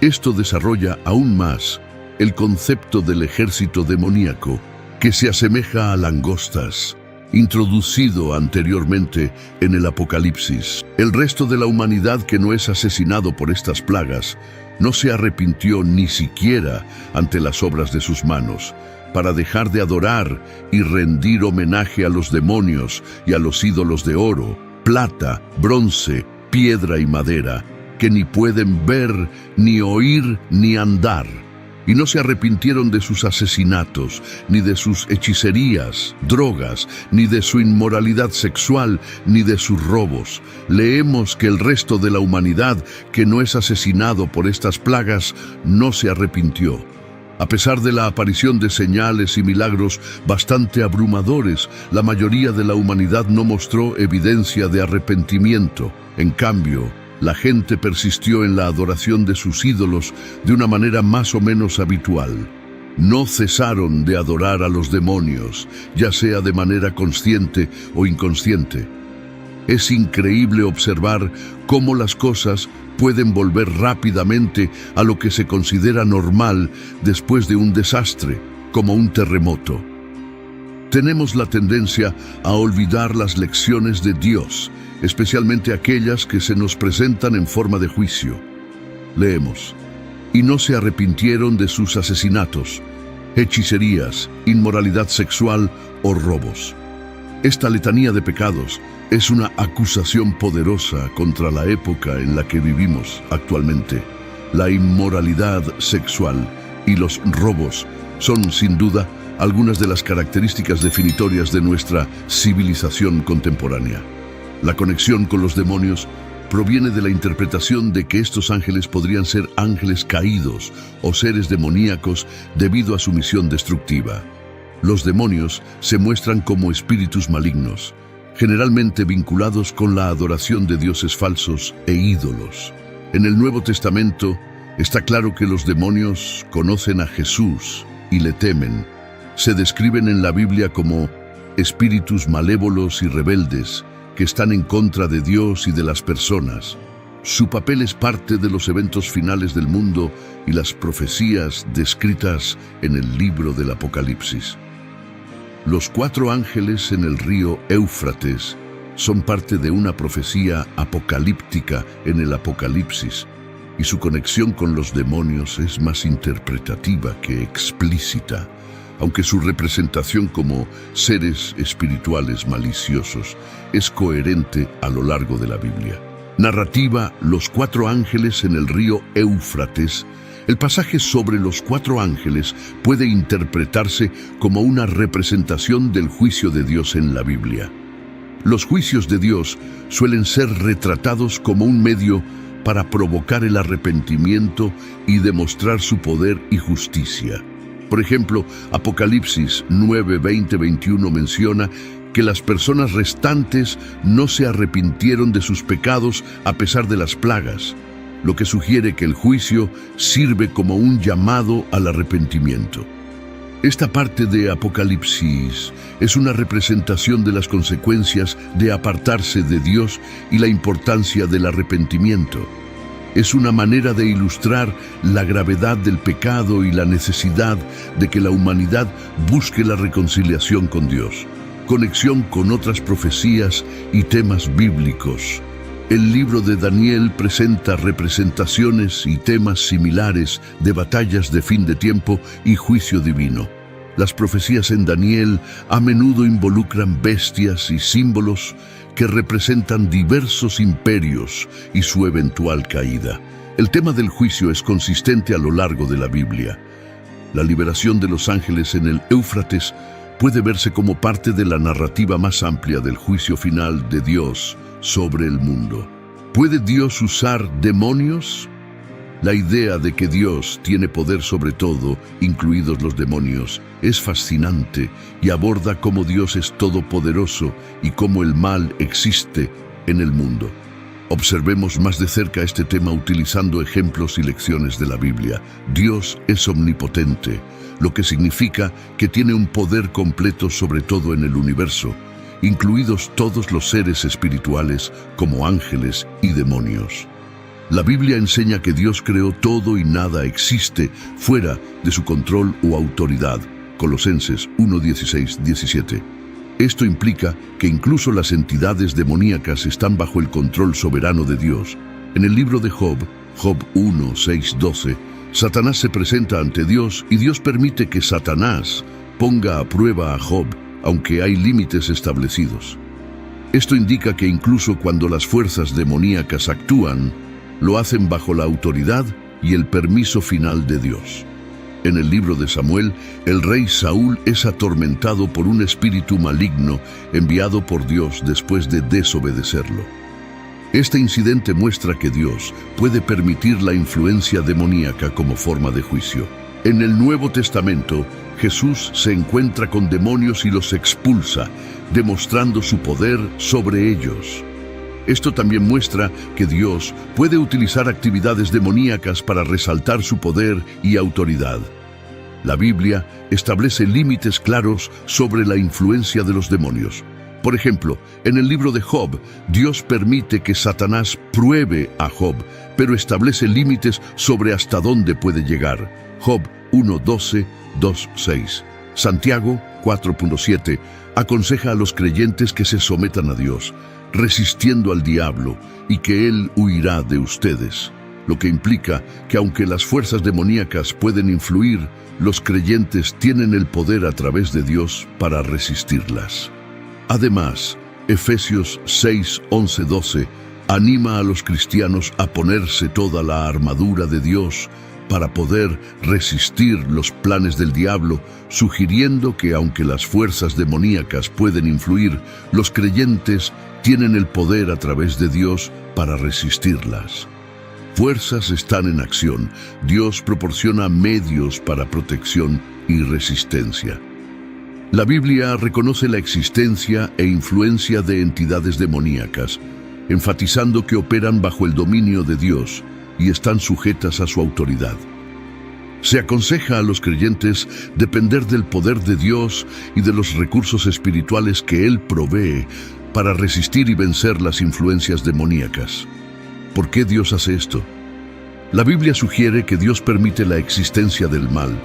Esto desarrolla aún más el concepto del ejército demoníaco, que se asemeja a langostas, introducido anteriormente en el Apocalipsis. El resto de la humanidad que no es asesinado por estas plagas no se arrepintió ni siquiera ante las obras de sus manos, para dejar de adorar y rendir homenaje a los demonios y a los ídolos de oro, plata, bronce, piedra y madera, que ni pueden ver, ni oír, ni andar. Y no se arrepintieron de sus asesinatos, ni de sus hechicerías, drogas, ni de su inmoralidad sexual, ni de sus robos. Leemos que el resto de la humanidad que no es asesinado por estas plagas no se arrepintió. A pesar de la aparición de señales y milagros bastante abrumadores, la mayoría de la humanidad no mostró evidencia de arrepentimiento. En cambio, la gente persistió en la adoración de sus ídolos de una manera más o menos habitual. No cesaron de adorar a los demonios, ya sea de manera consciente o inconsciente. Es increíble observar cómo las cosas pueden volver rápidamente a lo que se considera normal después de un desastre, como un terremoto. Tenemos la tendencia a olvidar las lecciones de Dios, especialmente aquellas que se nos presentan en forma de juicio. Leemos: y no se arrepintieron de sus asesinatos, hechicerías, inmoralidad sexual o robos. Esta letanía de pecados es una acusación poderosa contra la época en la que vivimos actualmente. La inmoralidad sexual y los robos son, sin duda, algunas de las características definitorias de nuestra civilización contemporánea. La conexión con los demonios proviene de la interpretación de que estos ángeles podrían ser ángeles caídos o seres demoníacos debido a su misión destructiva. Los demonios se muestran como espíritus malignos, generalmente vinculados con la adoración de dioses falsos e ídolos. En el Nuevo Testamento está claro que los demonios conocen a Jesús y le temen. Se describen en la Biblia como espíritus malévolos y rebeldes que están en contra de Dios y de las personas. Su papel es parte de los eventos finales del mundo y las profecías descritas en el libro del Apocalipsis. Los 4 ángeles en el río Éufrates son parte de una profecía apocalíptica en el Apocalipsis, y su conexión con los demonios es más interpretativa que explícita, aunque su representación como seres espirituales maliciosos es coherente a lo largo de la Biblia. Narrativa: los 4 ángeles en el río Éufrates. El pasaje sobre los 4 ángeles puede interpretarse como una representación del juicio de Dios en la Biblia. Los juicios de Dios suelen ser retratados como un medio para provocar el arrepentimiento y demostrar su poder y justicia. Por ejemplo, Apocalipsis 9, 20, 21 menciona que las personas restantes no se arrepintieron de sus pecados a pesar de las plagas, lo que sugiere que el juicio sirve como un llamado al arrepentimiento. Esta parte de Apocalipsis es una representación de las consecuencias de apartarse de Dios y la importancia del arrepentimiento. Es una manera de ilustrar la gravedad del pecado y la necesidad de que la humanidad busque la reconciliación con Dios. Conexión con otras profecías y temas bíblicos. El libro de Daniel presenta representaciones y temas similares de batallas de fin de tiempo y juicio divino. Las profecías en Daniel a menudo involucran bestias y símbolos que representan diversos imperios y su eventual caída. El tema del juicio es consistente a lo largo de la Biblia. La liberación de los ángeles en el Éufrates puede verse como parte de la narrativa más amplia del juicio final de Dios sobre el mundo. ¿Puede Dios usar demonios? La idea de que Dios tiene poder sobre todo, incluidos los demonios, es fascinante y aborda cómo Dios es todopoderoso y cómo el mal existe en el mundo. Observemos más de cerca este tema utilizando ejemplos y lecciones de la Biblia. Dios es omnipotente, lo que significa que tiene un poder completo sobre todo en el universo, incluidos todos los seres espirituales como ángeles y demonios. La Biblia enseña que Dios creó todo y nada existe fuera de su control o autoridad. Colosenses 1, 16, 17. Esto implica que incluso las entidades demoníacas están bajo el control soberano de Dios. En el libro de Job, Job 1, 6, 12, Satanás se presenta ante Dios y Dios permite que Satanás ponga a prueba a Job, aunque hay límites establecidos. Esto indica que incluso cuando las fuerzas demoníacas actúan, lo hacen bajo la autoridad y el permiso final de Dios. En el libro de Samuel, el rey Saúl es atormentado por un espíritu maligno enviado por Dios después de desobedecerlo. Este incidente muestra que Dios puede permitir la influencia demoníaca como forma de juicio. En el Nuevo Testamento, Jesús se encuentra con demonios y los expulsa, demostrando su poder sobre ellos. Esto también muestra que Dios puede utilizar actividades demoníacas para resaltar su poder y autoridad. La Biblia establece límites claros sobre la influencia de los demonios. Por ejemplo, en el libro de Job, Dios permite que Satanás pruebe a Job, pero establece límites sobre hasta dónde puede llegar. Job 1:12, 2:6. Santiago 4:7 aconseja a los creyentes que se sometan a Dios, resistiendo al diablo, y que él huirá de ustedes, lo que implica que aunque las fuerzas demoníacas pueden influir, los creyentes tienen el poder a través de Dios para resistirlas. Además, Efesios 6, 11, 12 anima a los cristianos a ponerse toda la armadura de Dios para poder resistir los planes del diablo, sugiriendo que aunque las fuerzas demoníacas pueden influir, los creyentes tienen el poder a través de Dios para resistirlas. Fuerzas están en acción. Dios proporciona medios para protección y resistencia. La Biblia reconoce la existencia e influencia de entidades demoníacas, enfatizando que operan bajo el dominio de Dios, y están sujetas a su autoridad. Se aconseja a los creyentes depender del poder de Dios y de los recursos espirituales que Él provee para resistir y vencer las influencias demoníacas. ¿Por qué Dios hace esto? La Biblia sugiere que Dios permite la existencia del mal,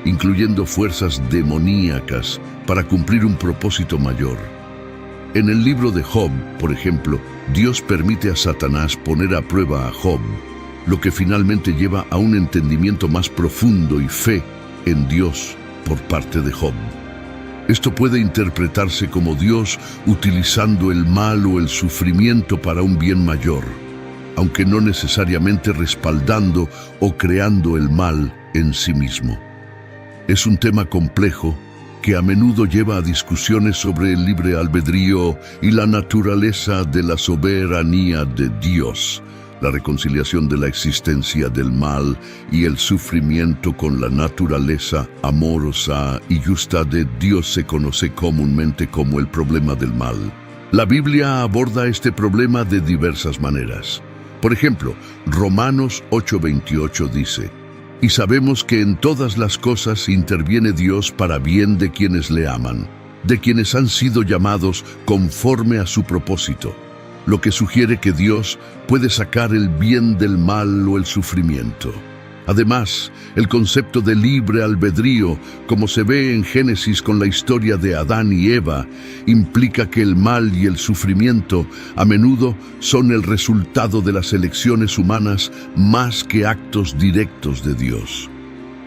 incluyendo fuerzas demoníacas, para cumplir un propósito mayor. En el libro de Job, por ejemplo, Dios permite a Satanás poner a prueba a Job, lo que finalmente lleva a un entendimiento más profundo y fe en Dios por parte de Job. Esto puede interpretarse como Dios utilizando el mal o el sufrimiento para un bien mayor, aunque no necesariamente respaldando o creando el mal en sí mismo. Es un tema complejo que a menudo lleva a discusiones sobre el libre albedrío y la naturaleza de la soberanía de Dios. La reconciliación de la existencia del mal y el sufrimiento con la naturaleza amorosa y justa de Dios se conoce comúnmente como el problema del mal. La Biblia aborda este problema de diversas maneras. Por ejemplo, Romanos 8:28 dice: «Y sabemos que en todas las cosas interviene Dios para bien de quienes le aman, de quienes han sido llamados conforme a su propósito», lo que sugiere que Dios puede sacar el bien del mal o el sufrimiento. Además, el concepto de libre albedrío, como se ve en Génesis con la historia de Adán y Eva, implica que el mal y el sufrimiento a menudo son el resultado de las elecciones humanas más que actos directos de Dios.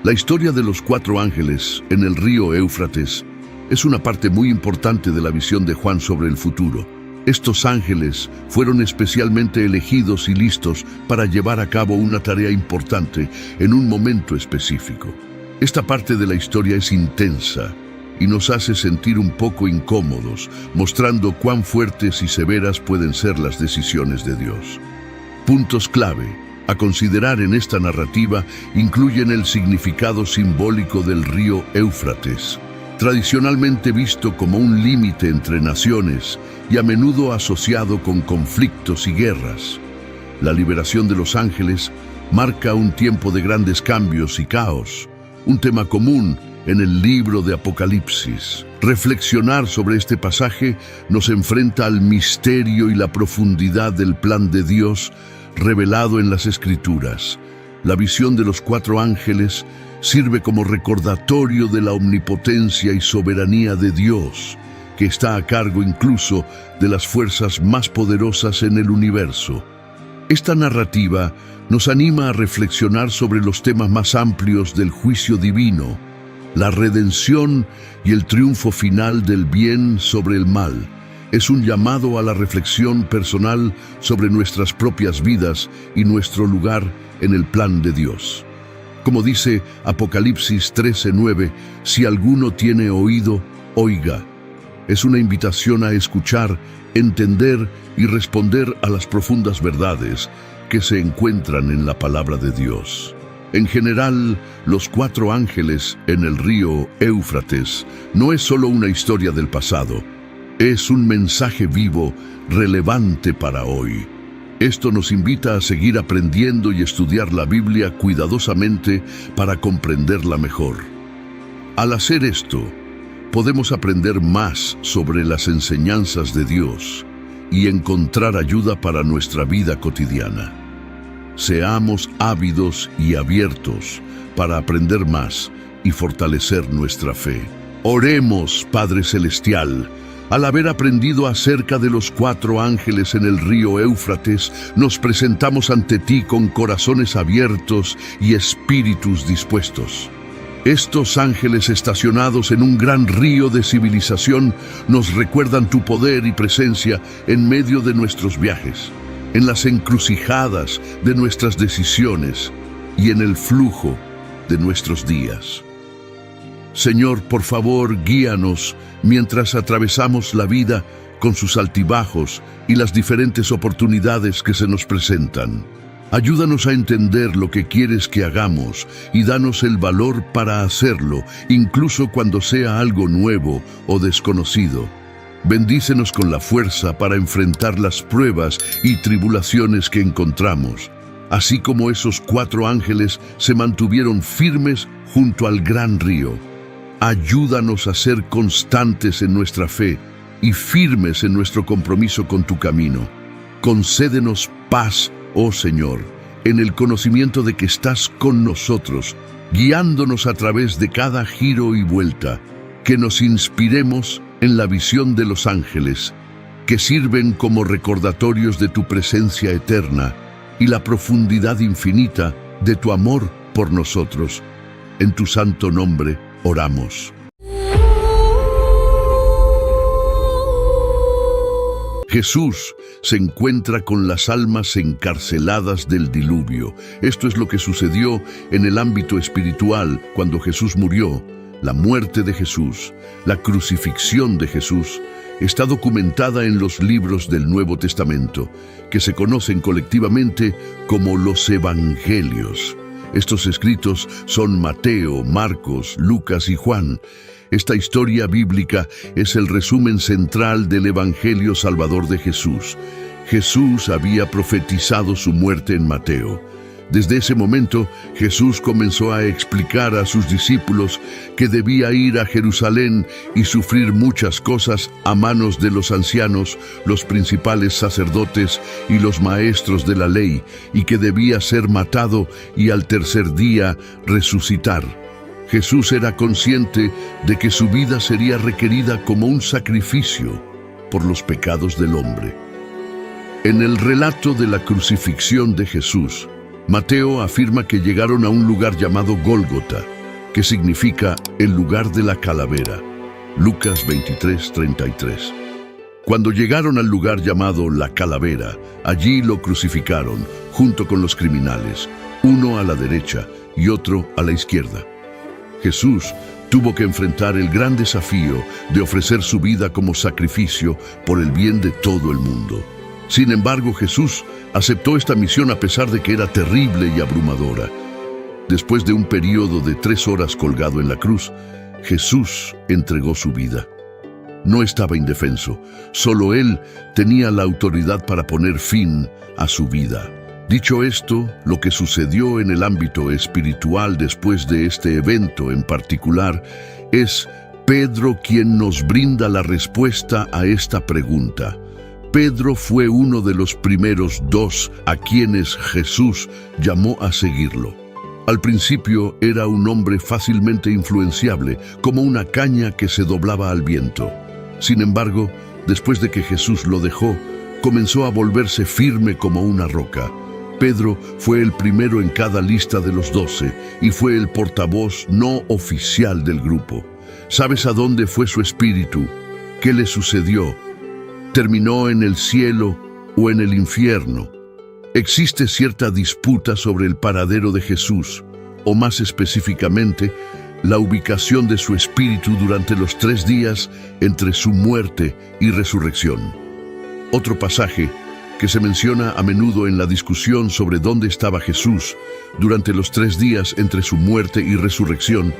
La historia de los 4 ángeles en el río Éufrates es una parte muy importante de la visión de Juan sobre el futuro. Estos ángeles fueron especialmente elegidos y listos para llevar a cabo una tarea importante en un momento específico. Esta parte de la historia es intensa y nos hace sentir un poco incómodos, mostrando cuán fuertes y severas pueden ser las decisiones de Dios. Puntos clave a considerar en esta narrativa incluyen el significado simbólico del río Éufrates, tradicionalmente visto como un límite entre naciones y a menudo asociado con conflictos y guerras. La liberación de los ángeles marca un tiempo de grandes cambios y caos, un tema común en el libro de Apocalipsis. Reflexionar sobre este pasaje nos enfrenta al misterio y la profundidad del plan de Dios revelado en las Escrituras. La visión de los 4 ángeles sirve como recordatorio de la omnipotencia y soberanía de Dios, que está a cargo incluso de las fuerzas más poderosas en el universo. Esta narrativa nos anima a reflexionar sobre los temas más amplios del juicio divino, la redención y el triunfo final del bien sobre el mal. Es un llamado a la reflexión personal sobre nuestras propias vidas y nuestro lugar en el plan de Dios. Como dice Apocalipsis 13:9, si alguno tiene oído, oiga. Es una invitación a escuchar, entender y responder a las profundas verdades que se encuentran en la palabra de Dios. En general, los 4 ángeles en el río Éufrates no es solo una historia del pasado, es un mensaje vivo, relevante para hoy. Esto nos invita a seguir aprendiendo y estudiar la Biblia cuidadosamente para comprenderla mejor. Al hacer esto, podemos aprender más sobre las enseñanzas de Dios y encontrar ayuda para nuestra vida cotidiana. Seamos ávidos y abiertos para aprender más y fortalecer nuestra fe. Oremos, Padre Celestial. Al haber aprendido acerca de los 4 ángeles en el río Éufrates, nos presentamos ante ti con corazones abiertos y espíritus dispuestos. Estos ángeles estacionados en un gran río de civilización nos recuerdan tu poder y presencia en medio de nuestros viajes, en las encrucijadas de nuestras decisiones y en el flujo de nuestros días. Señor, por favor, guíanos mientras atravesamos la vida con sus altibajos y las diferentes oportunidades que se nos presentan. Ayúdanos a entender lo que quieres que hagamos y danos el valor para hacerlo, incluso cuando sea algo nuevo o desconocido. Bendícenos con la fuerza para enfrentar las pruebas y tribulaciones que encontramos. así como esos 4 ángeles se mantuvieron firmes junto al gran río. Ayúdanos a ser constantes en nuestra fe y firmes en nuestro compromiso con tu camino. Concédenos paz, oh Señor, en el conocimiento de que estás con nosotros, guiándonos a través de cada giro y vuelta, que nos inspiremos en la visión de los ángeles, que sirven como recordatorios de tu presencia eterna y la profundidad infinita de tu amor por nosotros. En tu santo nombre oramos. Jesús se encuentra con las almas encarceladas del diluvio. Esto es lo que sucedió en el ámbito espiritual cuando Jesús murió. La muerte de Jesús, la crucifixión de Jesús, está documentada en los libros del Nuevo Testamento, que se conocen colectivamente como los Evangelios. Estos escritos son Mateo, Marcos, Lucas y Juan. Esta historia bíblica es el resumen central del Evangelio Salvador de Jesús. Jesús había profetizado su muerte en Mateo. Desde ese momento, Jesús comenzó a explicar a sus discípulos que debía ir a Jerusalén y sufrir muchas cosas a manos de los ancianos, los principales sacerdotes y los maestros de la ley, y que debía ser matado y al tercer día resucitar. Jesús era consciente de que su vida sería requerida como un sacrificio por los pecados del hombre. En el relato de la crucifixión de Jesús, Mateo afirma que llegaron a un lugar llamado Gólgota, que significa el lugar de la calavera. Lucas 23:33. Cuando llegaron al lugar llamado la calavera, allí lo crucificaron, junto con los criminales, uno a la derecha y otro a la izquierda. Jesús tuvo que enfrentar el gran desafío de ofrecer su vida como sacrificio por el bien de todo el mundo. Sin embargo, Jesús aceptó esta misión a pesar de que era terrible y abrumadora. Después de un periodo de 3 horas colgado en la cruz, Jesús entregó su vida. No estaba indefenso, solo Él tenía la autoridad para poner fin a su vida. Dicho esto, lo que sucedió en el ámbito espiritual después de este evento en particular es Pedro quien nos brinda la respuesta a esta pregunta. Pedro fue uno de los primeros 2 a quienes Jesús llamó a seguirlo. Al principio era un hombre fácilmente influenciable, como una caña que se doblaba al viento. Sin embargo, después de que Jesús lo dejó, comenzó a volverse firme como una roca. Pedro fue el primero en cada lista de los 12 y fue el portavoz no oficial del grupo. ¿Sabes a dónde fue su espíritu? ¿Qué le sucedió? ¿Terminó en el cielo o en el infierno? Existe cierta disputa sobre el paradero de Jesús, o más específicamente, la ubicación de su espíritu durante los 3 días entre su muerte y resurrección. Otro pasaje que se menciona a menudo en la discusión sobre dónde estaba Jesús durante los 3 días entre su muerte y resurrección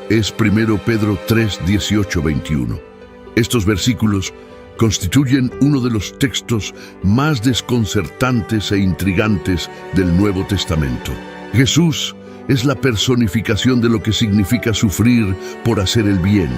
es 1 Pedro 3, 18, 21. Estos versículos constituyen uno de los textos más desconcertantes e intrigantes del Nuevo Testamento. Jesús es la personificación de lo que significa sufrir por hacer el bien,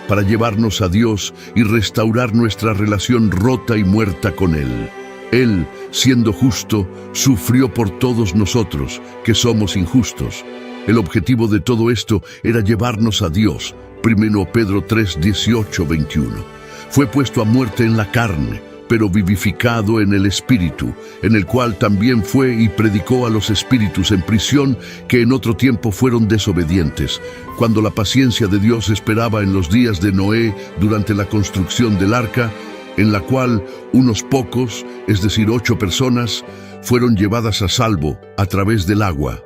para llevarnos a Dios y restaurar nuestra relación rota y muerta con Él. Él, siendo justo, sufrió por todos nosotros, que somos injustos. El objetivo de todo esto era llevarnos a Dios. 1 Pedro 3, 18, 21. Fue puesto a muerte en la carne, pero vivificado en el Espíritu, en el cual también fue y predicó a los espíritus en prisión que en otro tiempo fueron desobedientes, cuando la paciencia de Dios esperaba en los días de Noé durante la construcción del arca, en la cual unos pocos, es decir, 8 personas, fueron llevadas a salvo a través del agua.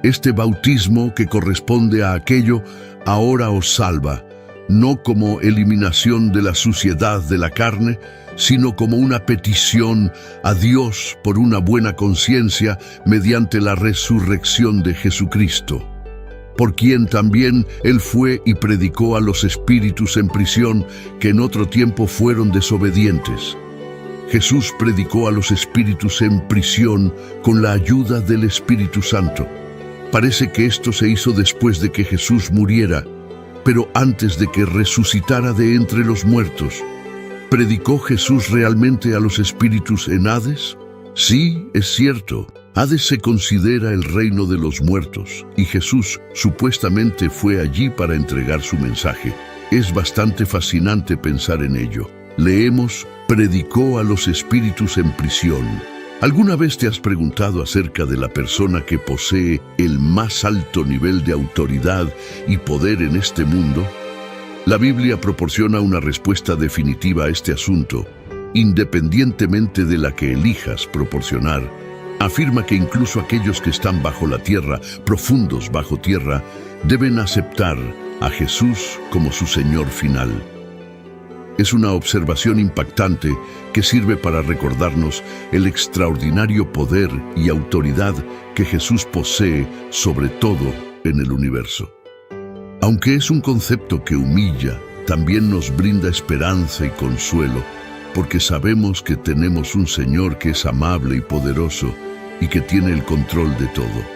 Este bautismo que corresponde a aquello ahora os salva, no como eliminación de la suciedad de la carne, sino como una petición a Dios por una buena conciencia mediante la resurrección de Jesucristo, por quien también Él fue y predicó a los espíritus en prisión que en otro tiempo fueron desobedientes. Jesús predicó a los espíritus en prisión con la ayuda del Espíritu Santo. Parece que esto se hizo después de que Jesús muriera, pero antes de que resucitara de entre los muertos. ¿Predicó Jesús realmente a los espíritus en Hades? Sí, es cierto. Hades se considera el reino de los muertos, y Jesús supuestamente fue allí para entregar su mensaje. Es bastante fascinante pensar en ello. Leemos, predicó a los espíritus en prisión. ¿Alguna vez te has preguntado acerca de la persona que posee el más alto nivel de autoridad y poder en este mundo? La Biblia proporciona una respuesta definitiva a este asunto, independientemente de la que elijas proporcionar. Afirma que incluso aquellos que están bajo la tierra, profundos bajo tierra, deben aceptar a Jesús como su Señor final. Es una observación impactante que sirve para recordarnos el extraordinario poder y autoridad que Jesús posee sobre todo en el universo. Aunque es un concepto que humilla, también nos brinda esperanza y consuelo, porque sabemos que tenemos un Señor que es amable y poderoso y que tiene el control de todo.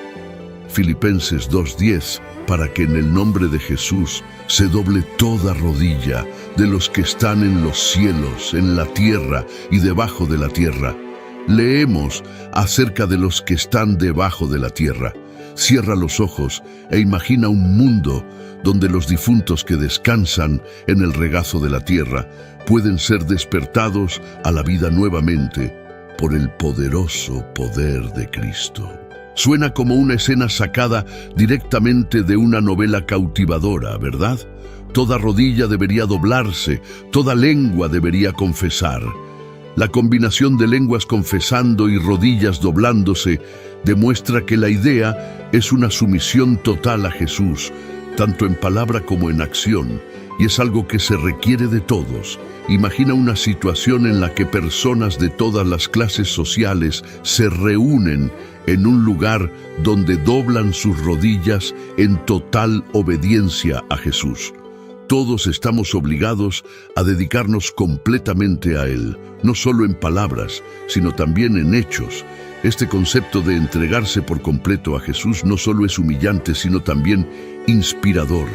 Filipenses 2:10, para que en el nombre de Jesús se doble toda rodilla de los que están en los cielos, en la tierra y debajo de la tierra. Leemos acerca de los que están debajo de la tierra. Cierra los ojos e imagina un mundo donde los difuntos que descansan en el regazo de la tierra pueden ser despertados a la vida nuevamente por el poderoso poder de Cristo. Suena como una escena sacada directamente de una novela cautivadora, ¿verdad? Toda rodilla debería doblarse, toda lengua debería confesar. La combinación de lenguas confesando y rodillas doblándose demuestra que la idea es una sumisión total a Jesús, tanto en palabra como en acción, y es algo que se requiere de todos. Imagina una situación en la que personas de todas las clases sociales se reúnen en un lugar donde doblan sus rodillas en total obediencia a Jesús. Todos estamos obligados a dedicarnos completamente a Él, no solo en palabras, sino también en hechos. Este concepto de entregarse por completo a Jesús no solo es humillante, sino también inspirador,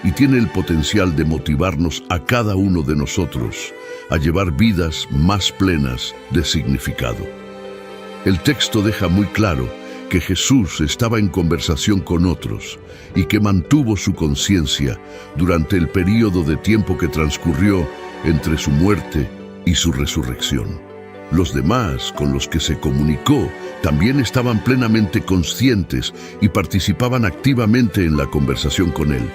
y tiene el potencial de motivarnos a cada uno de nosotros a llevar vidas más plenas de significado. El texto deja muy claro que Jesús estaba en conversación con otros y que mantuvo su conciencia durante el período de tiempo que transcurrió entre su muerte y su resurrección. Los demás con los que se comunicó también estaban plenamente conscientes y participaban activamente en la conversación con él.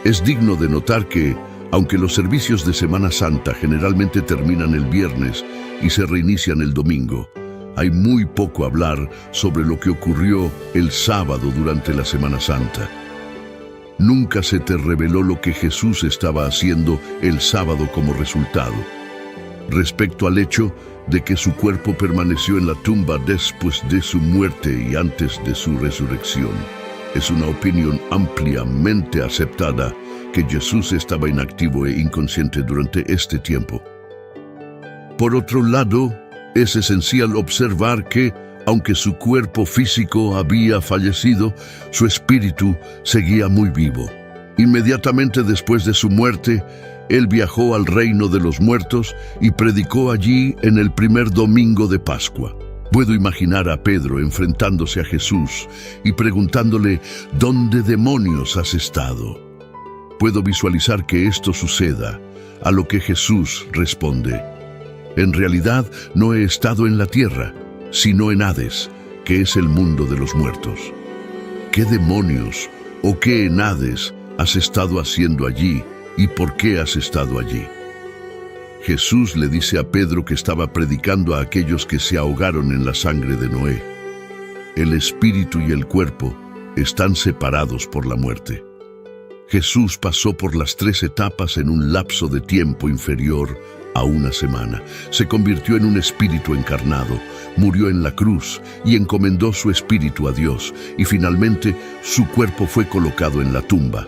Es digno de notar que, aunque los servicios de Semana Santa generalmente terminan el viernes y se reinician el domingo, hay muy poco a hablar sobre lo que ocurrió el sábado durante la Semana Santa. Nunca se te reveló lo que Jesús estaba haciendo el sábado como resultado. Respecto al hecho de que su cuerpo permaneció en la tumba después de su muerte y antes de su resurrección, es una opinión ampliamente aceptada que Jesús estaba inactivo e inconsciente durante este tiempo. Por otro lado, es esencial observar que, aunque su cuerpo físico había fallecido, su espíritu seguía muy vivo. Inmediatamente después de su muerte, él viajó al reino de los muertos y predicó allí en el primer domingo de Pascua. Puedo imaginar a Pedro enfrentándose a Jesús y preguntándole, ¿dónde demonios has estado? Puedo visualizar que esto suceda, a lo que Jesús responde, en realidad no he estado en la tierra, sino en Hades, que es el mundo de los muertos. ¿Qué demonios o qué en Hades has estado haciendo allí y por qué has estado allí? Jesús le dice a Pedro que estaba predicando a aquellos que se ahogaron en la sangre de Noé. El espíritu y el cuerpo están separados por la muerte. Jesús pasó por las 3 etapas en un lapso de tiempo inferior a una semana. Se convirtió en un espíritu encarnado, murió en la cruz y encomendó su espíritu a Dios, y finalmente su cuerpo fue colocado en la tumba.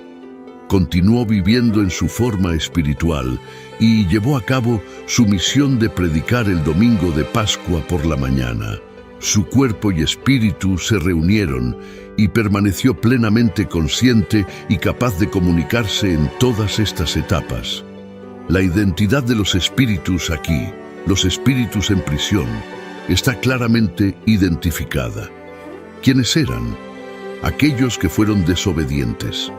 continuó viviendo en su forma espiritual y llevó a cabo su misión de predicar el domingo de Pascua por la mañana. Su cuerpo y espíritu se reunieron y permaneció plenamente consciente y capaz de comunicarse en todas estas etapas. La identidad de los espíritus aquí, los espíritus en prisión, está claramente identificada. ¿Quiénes eran? Aquellos que fueron desobedientes.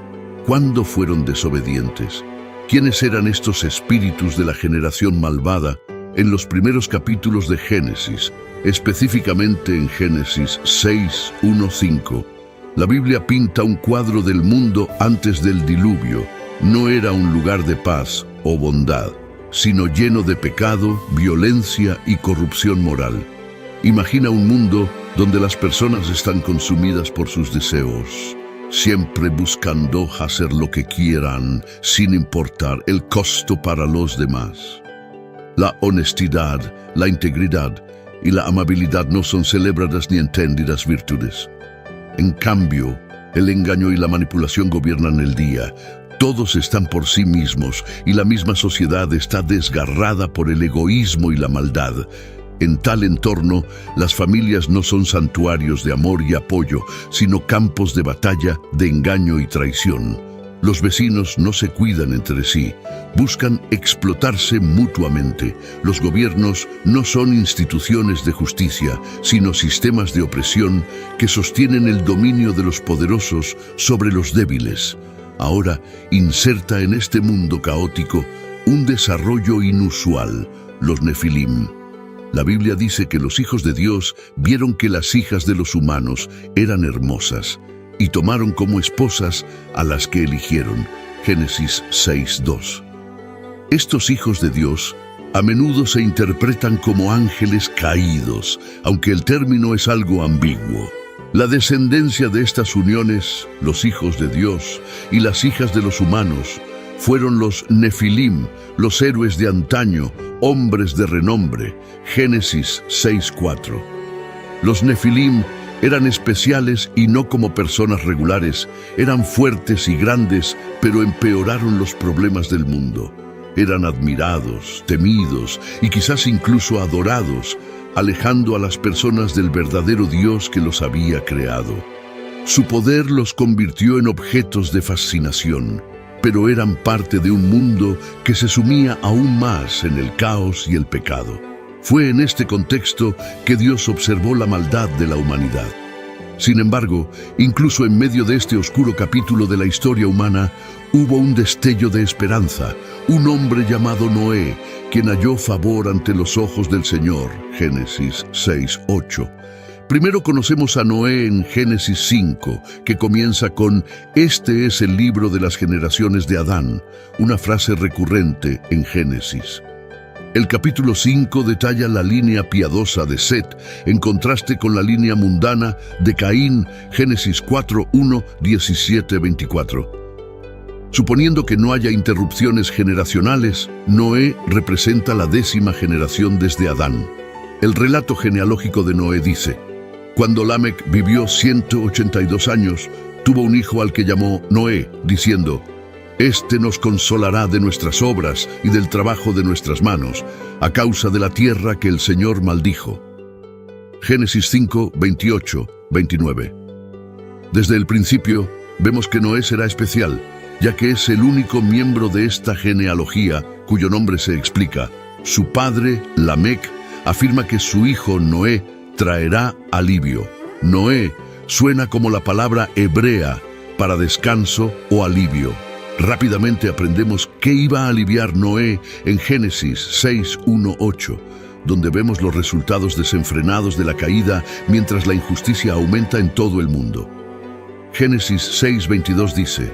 ¿Cuándo fueron desobedientes? ¿Quiénes eran estos espíritus de la generación malvada? En los primeros capítulos de Génesis, específicamente en Génesis 6, 1, 5, la Biblia pinta un cuadro del mundo antes del diluvio. No era un lugar de paz o bondad, sino lleno de pecado, violencia y corrupción moral. Imagina un mundo donde las personas están consumidas por sus deseos, siempre buscando hacer lo que quieran, sin importar el costo para los demás. La honestidad, la integridad y la amabilidad no son celebradas ni entendidas virtudes. En cambio, el engaño y la manipulación gobiernan el día. Todos están por sí mismos y la misma sociedad está desgarrada por el egoísmo y la maldad. En tal entorno, las familias no son santuarios de amor y apoyo, sino campos de batalla, de engaño y traición. Los vecinos no se cuidan entre sí, buscan explotarse mutuamente. Los gobiernos no son instituciones de justicia, sino sistemas de opresión que sostienen el dominio de los poderosos sobre los débiles. Ahora inserta en este mundo caótico un desarrollo inusual, los Nefilim. La Biblia dice que los hijos de Dios vieron que las hijas de los humanos eran hermosas y tomaron como esposas a las que eligieron. Génesis 6:2. Estos hijos de Dios a menudo se interpretan como ángeles caídos, aunque el término es algo ambiguo. La descendencia de estas uniones, los hijos de Dios y las hijas de los humanos, fueron los Nefilim, los héroes de antaño, hombres de renombre. Génesis 6:4. Los Nefilim eran especiales y no como personas regulares. Eran fuertes y grandes, pero empeoraron los problemas del mundo. Eran admirados, temidos y quizás incluso adorados, alejando a las personas del verdadero Dios que los había creado. Su poder los convirtió en objetos de fascinación, pero eran parte de un mundo que se sumía aún más en el caos y el pecado. Fue en este contexto que Dios observó la maldad de la humanidad. Sin embargo, incluso en medio de este oscuro capítulo de la historia humana, hubo un destello de esperanza, un hombre llamado Noé, quien halló favor ante los ojos del Señor. Génesis 6:8. Primero conocemos a Noé en Génesis 5, que comienza con «Este es el libro de las generaciones de Adán», una frase recurrente en Génesis. El capítulo 5 detalla la línea piadosa de Set, en contraste con la línea mundana de Caín, Génesis 4:1, 17-24. Suponiendo que no haya interrupciones generacionales, Noé representa la 10ª generación desde Adán. El relato genealógico de Noé dice: cuando Lamec vivió 182 años, tuvo un hijo al que llamó Noé, diciendo: «Este nos consolará de nuestras obras y del trabajo de nuestras manos, a causa de la tierra que el Señor maldijo». Génesis 5, 28, 29. Desde el principio, vemos que Noé será especial, ya que es el único miembro de esta genealogía cuyo nombre se explica. Su padre, Lamec, afirma que su hijo Noé traerá alivio. Noé suena como la palabra hebrea para descanso o alivio. Rápidamente aprendemos qué iba a aliviar Noé en Génesis 6:1-8, donde vemos los resultados desenfrenados de la caída mientras la injusticia aumenta en todo el mundo. Génesis 6:22 dice: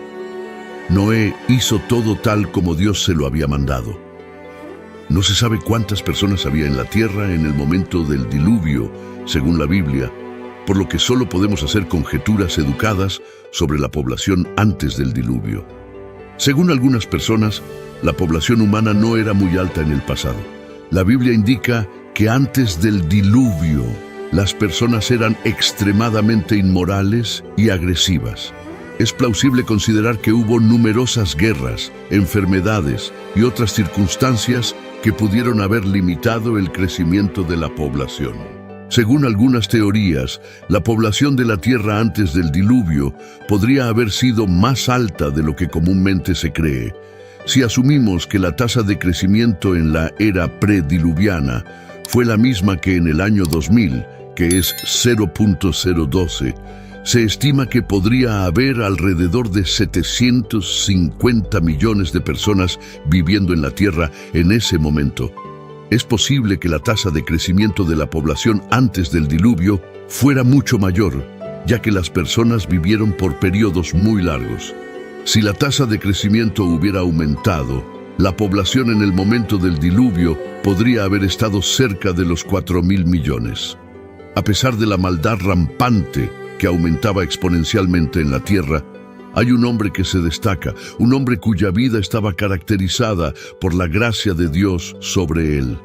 Noé hizo todo tal como Dios se lo había mandado. No se sabe cuántas personas había en la tierra en el momento del diluvio, según la Biblia, por lo que solo podemos hacer conjeturas educadas sobre la población antes del diluvio. Según algunas personas, la población humana no era muy alta en el pasado. La Biblia indica que antes del diluvio, las personas eran extremadamente inmorales y agresivas. es plausible considerar que hubo numerosas guerras, enfermedades y otras circunstancias que pudieron haber limitado el crecimiento de la población. Según algunas teorías, la población de la Tierra antes del diluvio podría haber sido más alta de lo que comúnmente se cree. Si asumimos que la tasa de crecimiento en la era prediluviana fue la misma que en el año 2000, que es 0.012, se estima que podría haber alrededor de 750 millones de personas viviendo en la Tierra en ese momento. Es posible que la tasa de crecimiento de la población antes del diluvio fuera mucho mayor, ya que las personas vivieron por periodos muy largos. Si la tasa de crecimiento hubiera aumentado, la población en el momento del diluvio podría haber estado cerca de los 4.000 millones. A pesar de la maldad rampante que aumentaba exponencialmente en la Tierra, hay un hombre que se destaca, un hombre cuya vida estaba caracterizada por la gracia de Dios sobre él.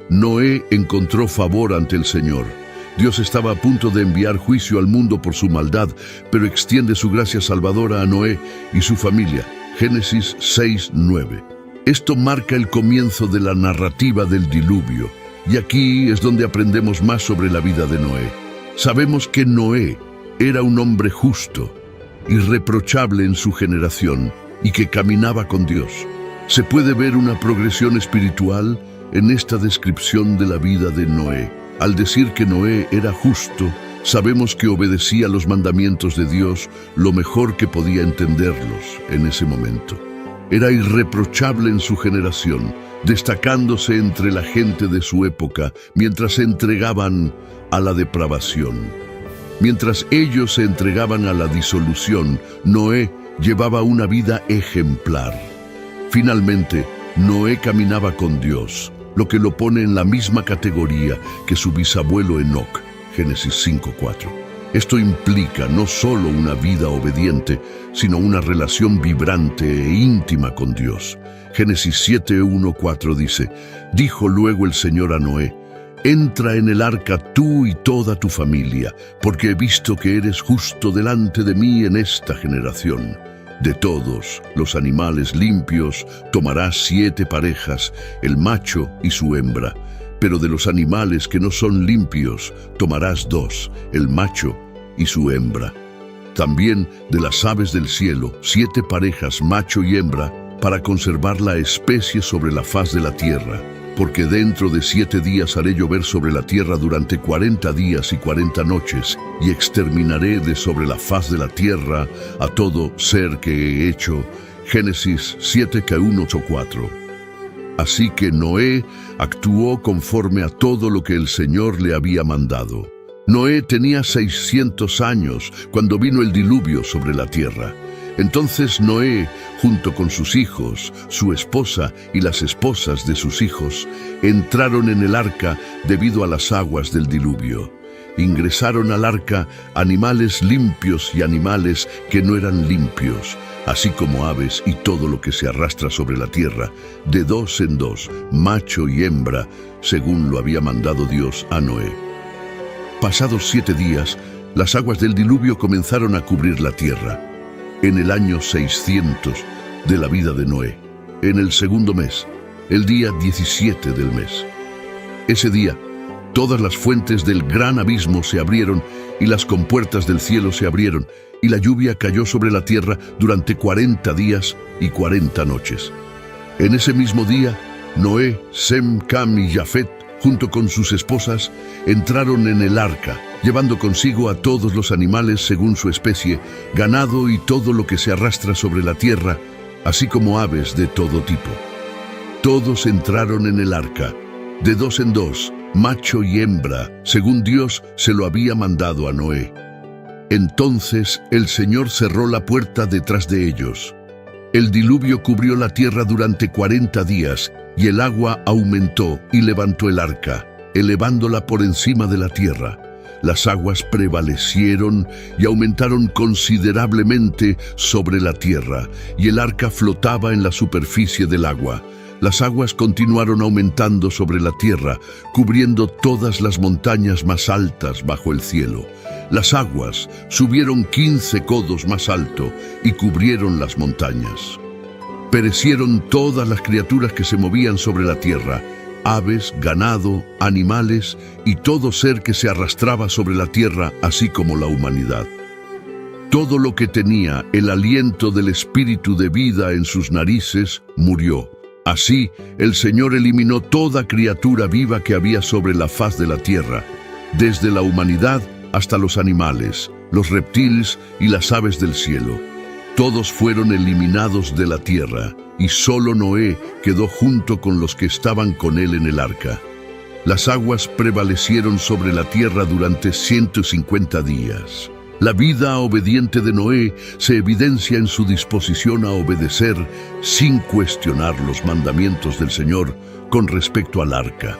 Noé encontró favor ante el Señor. Dios estaba a punto de enviar juicio al mundo por su maldad, pero extiende su gracia salvadora a Noé y su familia. Génesis 6:9. Esto marca el comienzo de la narrativa del diluvio, y aquí es donde aprendemos más sobre la vida de Noé. Sabemos que Noé era un hombre justo, irreprochable en su generación y que caminaba con Dios. Se puede ver una progresión espiritual en esta descripción de la vida de Noé. Al decir que Noé era justo, sabemos que obedecía los mandamientos de Dios lo mejor que podía entenderlos en ese momento. Era irreprochable en su generación, destacándose entre la gente de su época mientras se entregaban a la depravación. Mientras ellos se entregaban a la disolución, Noé llevaba una vida ejemplar. Finalmente, Noé caminaba con Dios, lo que lo pone en la misma categoría que su bisabuelo Enoc, Génesis 5:4. Esto implica no solo una vida obediente, sino una relación vibrante e íntima con Dios. Génesis 7:1-4 dice: «Dijo luego el Señor a Noé: Entra en el arca tú y toda tu familia, porque he visto que eres justo delante de mí en esta generación. De todos los animales limpios tomarás 7 parejas, el macho y su hembra. Pero de los animales que no son limpios tomarás 2, el macho y su hembra. También de las aves del cielo 7 parejas, macho y hembra, para conservar la especie sobre la faz de la tierra. Porque dentro de 7 días haré llover sobre la tierra durante 40 días y 40 noches, y exterminaré de sobre la faz de la tierra a todo ser que he hecho». Génesis 7:1-4. Así que Noé actuó conforme a todo lo que el Señor le había mandado. Noé tenía 600 años cuando vino el diluvio sobre la tierra. Entonces Noé, junto con sus hijos, su esposa y las esposas de sus hijos, entraron en el arca debido a las aguas del diluvio. Ingresaron al arca animales limpios y animales que no eran limpios, así como aves y todo lo que se arrastra sobre la tierra, de 2 en 2, macho y hembra, según lo había mandado Dios a Noé. Pasados 7 días, las aguas del diluvio comenzaron a cubrir la tierra. En el año 600 de la vida de Noé, en el segundo mes, el día 17 del mes. Ese día, todas las fuentes del gran abismo se abrieron y las compuertas del cielo se abrieron, y la lluvia cayó sobre la tierra durante 40 días y 40 noches. En ese mismo día, Noé, Sem, Cam y Jafet, junto con sus esposas, entraron en el arca, llevando consigo a todos los animales según su especie, ganado y todo lo que se arrastra sobre la tierra, así como aves de todo tipo. Todos entraron en el arca, de 2 en 2, macho y hembra, según Dios se lo había mandado a Noé. Entonces el Señor cerró la puerta detrás de ellos. El diluvio cubrió la tierra durante 40 días, y el agua aumentó y levantó el arca, elevándola por encima de la tierra. Las aguas prevalecieron y aumentaron considerablemente sobre la tierra, y el arca flotaba en la superficie del agua. Las aguas continuaron aumentando sobre la tierra, cubriendo todas las montañas más altas bajo el cielo. Las aguas subieron 15 codos más alto y cubrieron las montañas. Perecieron todas las criaturas que se movían sobre la tierra, aves, ganado, animales y todo ser que se arrastraba sobre la tierra, así como la humanidad. Todo lo que tenía el aliento del espíritu de vida en sus narices murió. Así, el Señor eliminó toda criatura viva que había sobre la faz de la tierra, desde la humanidad hasta los animales, los reptiles y las aves del cielo. Todos fueron eliminados de la tierra, y solo Noé quedó junto con los que estaban con él en el arca. Las aguas prevalecieron sobre la tierra durante 150 días. La vida obediente de Noé se evidencia en su disposición a obedecer sin cuestionar los mandamientos del Señor con respecto al arca.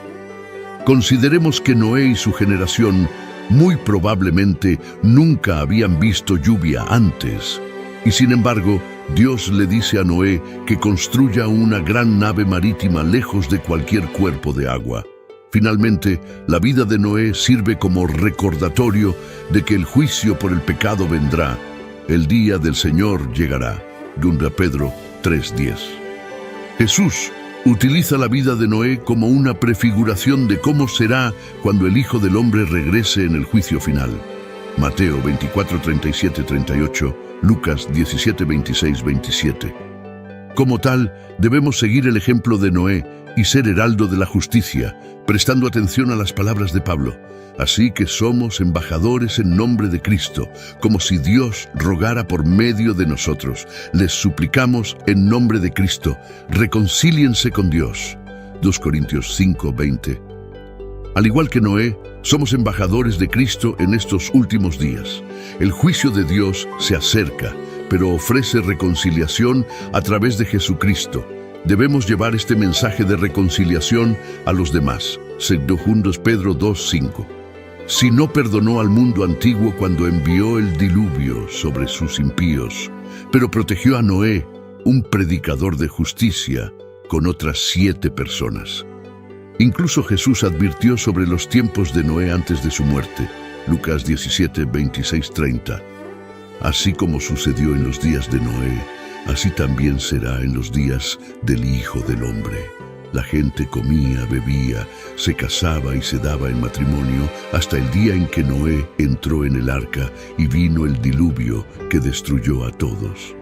Consideremos que Noé y su generación muy probablemente nunca habían visto lluvia antes, y sin embargo, Dios le dice a Noé que construya una gran nave marítima lejos de cualquier cuerpo de agua. Finalmente, la vida de Noé sirve como recordatorio de que el juicio por el pecado vendrá. El día del Señor llegará. 2 Pedro 3:10. Jesús utiliza la vida de Noé como una prefiguración de cómo será cuando el Hijo del Hombre regrese en el juicio final. Mateo 24:37-38, Lucas 17:26-27. Como tal, debemos seguir el ejemplo de Noé y ser heraldo de la justicia, prestando atención a las palabras de Pablo. Así que somos embajadores en nombre de Cristo, como si Dios rogara por medio de nosotros. Les suplicamos en nombre de Cristo, reconcíliense con Dios. 2 Corintios 5:20. Al igual que Noé, somos embajadores de Cristo en estos últimos días. El juicio de Dios se acerca, pero ofrece reconciliación a través de Jesucristo. Debemos llevar este mensaje de reconciliación a los demás. 2 Pedro 2:5. Si no perdonó al mundo antiguo cuando envió el diluvio sobre sus impíos, pero protegió a Noé, un predicador de justicia, con otras 7 personas. Incluso Jesús advirtió sobre los tiempos de Noé antes de su muerte. Lucas 17:26-30. Así como sucedió en los días de Noé, así también será en los días del Hijo del Hombre. La gente comía, bebía, se casaba y se daba en matrimonio hasta el día en que Noé entró en el arca y vino el diluvio que destruyó a todos.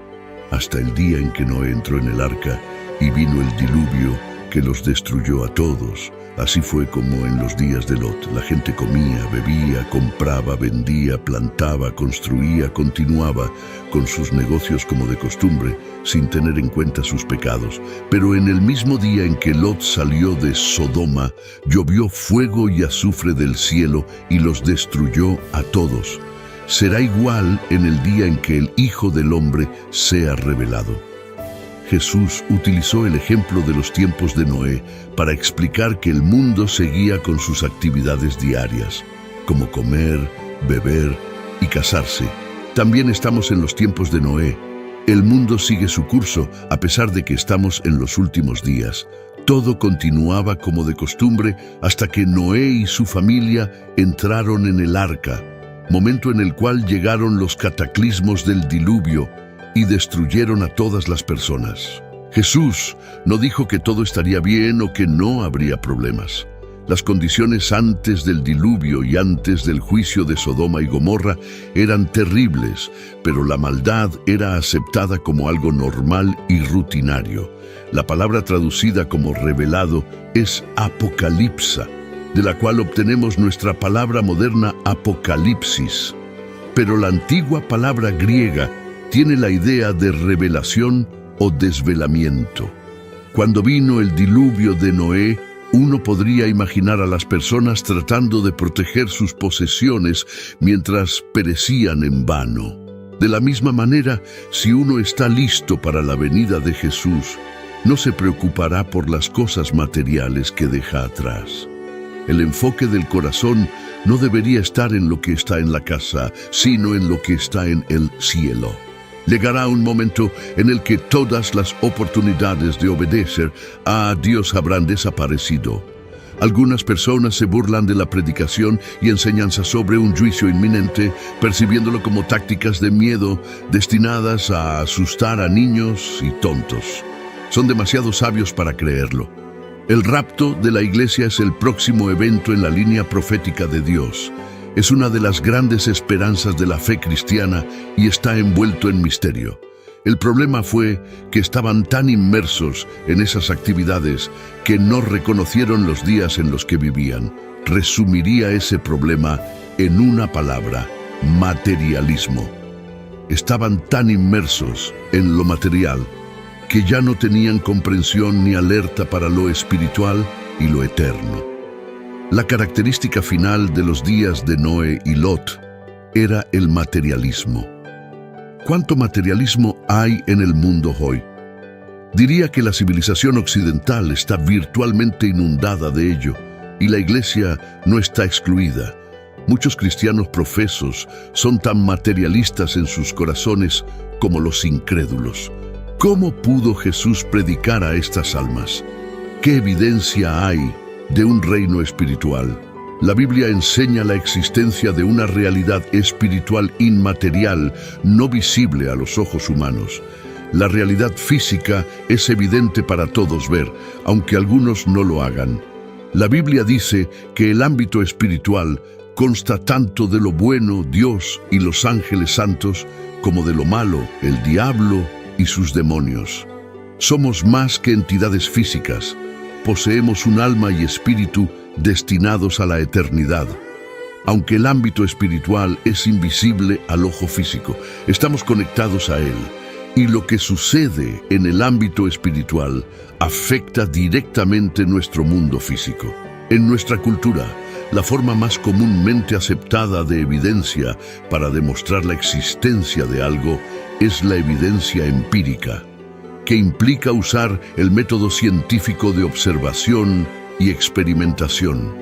Hasta el día en que Noé entró en el arca y vino el diluvio que los destruyó a todos. Así fue como en los días de Lot. La gente comía, bebía, compraba, vendía, plantaba, construía, continuaba con sus negocios como de costumbre, sin tener en cuenta sus pecados. Pero en el mismo día en que Lot salió de Sodoma, llovió fuego y azufre del cielo y los destruyó a todos. Será igual en el día en que el Hijo del Hombre sea revelado. Jesús utilizó el ejemplo de los tiempos de Noé para explicar que el mundo seguía con sus actividades diarias, como comer, beber y casarse. También estamos en los tiempos de Noé. El mundo sigue su curso a pesar de que estamos en los últimos días. Todo continuaba como de costumbre hasta que Noé y su familia entraron en el arca, momento en el cual llegaron los cataclismos del diluvio y destruyeron a todas las personas. Jesús no dijo que todo estaría bien o que no habría problemas. Las condiciones antes del diluvio y antes del juicio de Sodoma y Gomorra eran terribles, pero la maldad era aceptada como algo normal y rutinario. La palabra traducida como revelado es apocalipsa, de la cual obtenemos nuestra palabra moderna apocalipsis. Pero la antigua palabra griega tiene la idea de revelación o desvelamiento. Cuando vino el diluvio de Noé, uno podría imaginar a las personas tratando de proteger sus posesiones mientras perecían en vano. De la misma manera, si uno está listo para la venida de Jesús, no se preocupará por las cosas materiales que deja atrás. El enfoque del corazón no debería estar en lo que está en la casa, sino en lo que está en el cielo. Llegará un momento en el que todas las oportunidades de obedecer a Dios habrán desaparecido. Algunas personas se burlan de la predicación y enseñanza sobre un juicio inminente, percibiéndolo como tácticas de miedo destinadas a asustar a niños y tontos. Son demasiado sabios para creerlo. El rapto de la iglesia es el próximo evento en la línea profética de Dios. Es una de las grandes esperanzas de la fe cristiana y está envuelto en misterio. El problema fue que estaban tan inmersos en esas actividades que no reconocieron los días en los que vivían. Resumiría ese problema en una palabra: materialismo. Estaban tan inmersos en lo material que ya no tenían comprensión ni alerta para lo espiritual y lo eterno. La característica final de los días de Noé y Lot era el materialismo. ¿Cuánto materialismo hay en el mundo hoy? Diría que la civilización occidental está virtualmente inundada de ello, y la iglesia no está excluida. Muchos cristianos profesos son tan materialistas en sus corazones como los incrédulos. ¿Cómo pudo Jesús predicar a estas almas? ¿Qué evidencia hay de un reino espiritual? La Biblia enseña la existencia de una realidad espiritual inmaterial, no visible a los ojos humanos. La realidad física es evidente para todos ver, aunque algunos no lo hagan. La Biblia dice que el ámbito espiritual consta tanto de lo bueno, Dios y los ángeles santos, como de lo malo, el diablo y sus demonios. Somos más que entidades físicas. Poseemos un alma y espíritu destinados a la eternidad. Aunque el ámbito espiritual es invisible al ojo físico, estamos conectados a él. Y lo que sucede en el ámbito espiritual afecta directamente nuestro mundo físico. En nuestra cultura, la forma más comúnmente aceptada de evidencia para demostrar la existencia de algo es la evidencia empírica, que implica usar el método científico de observación y experimentación.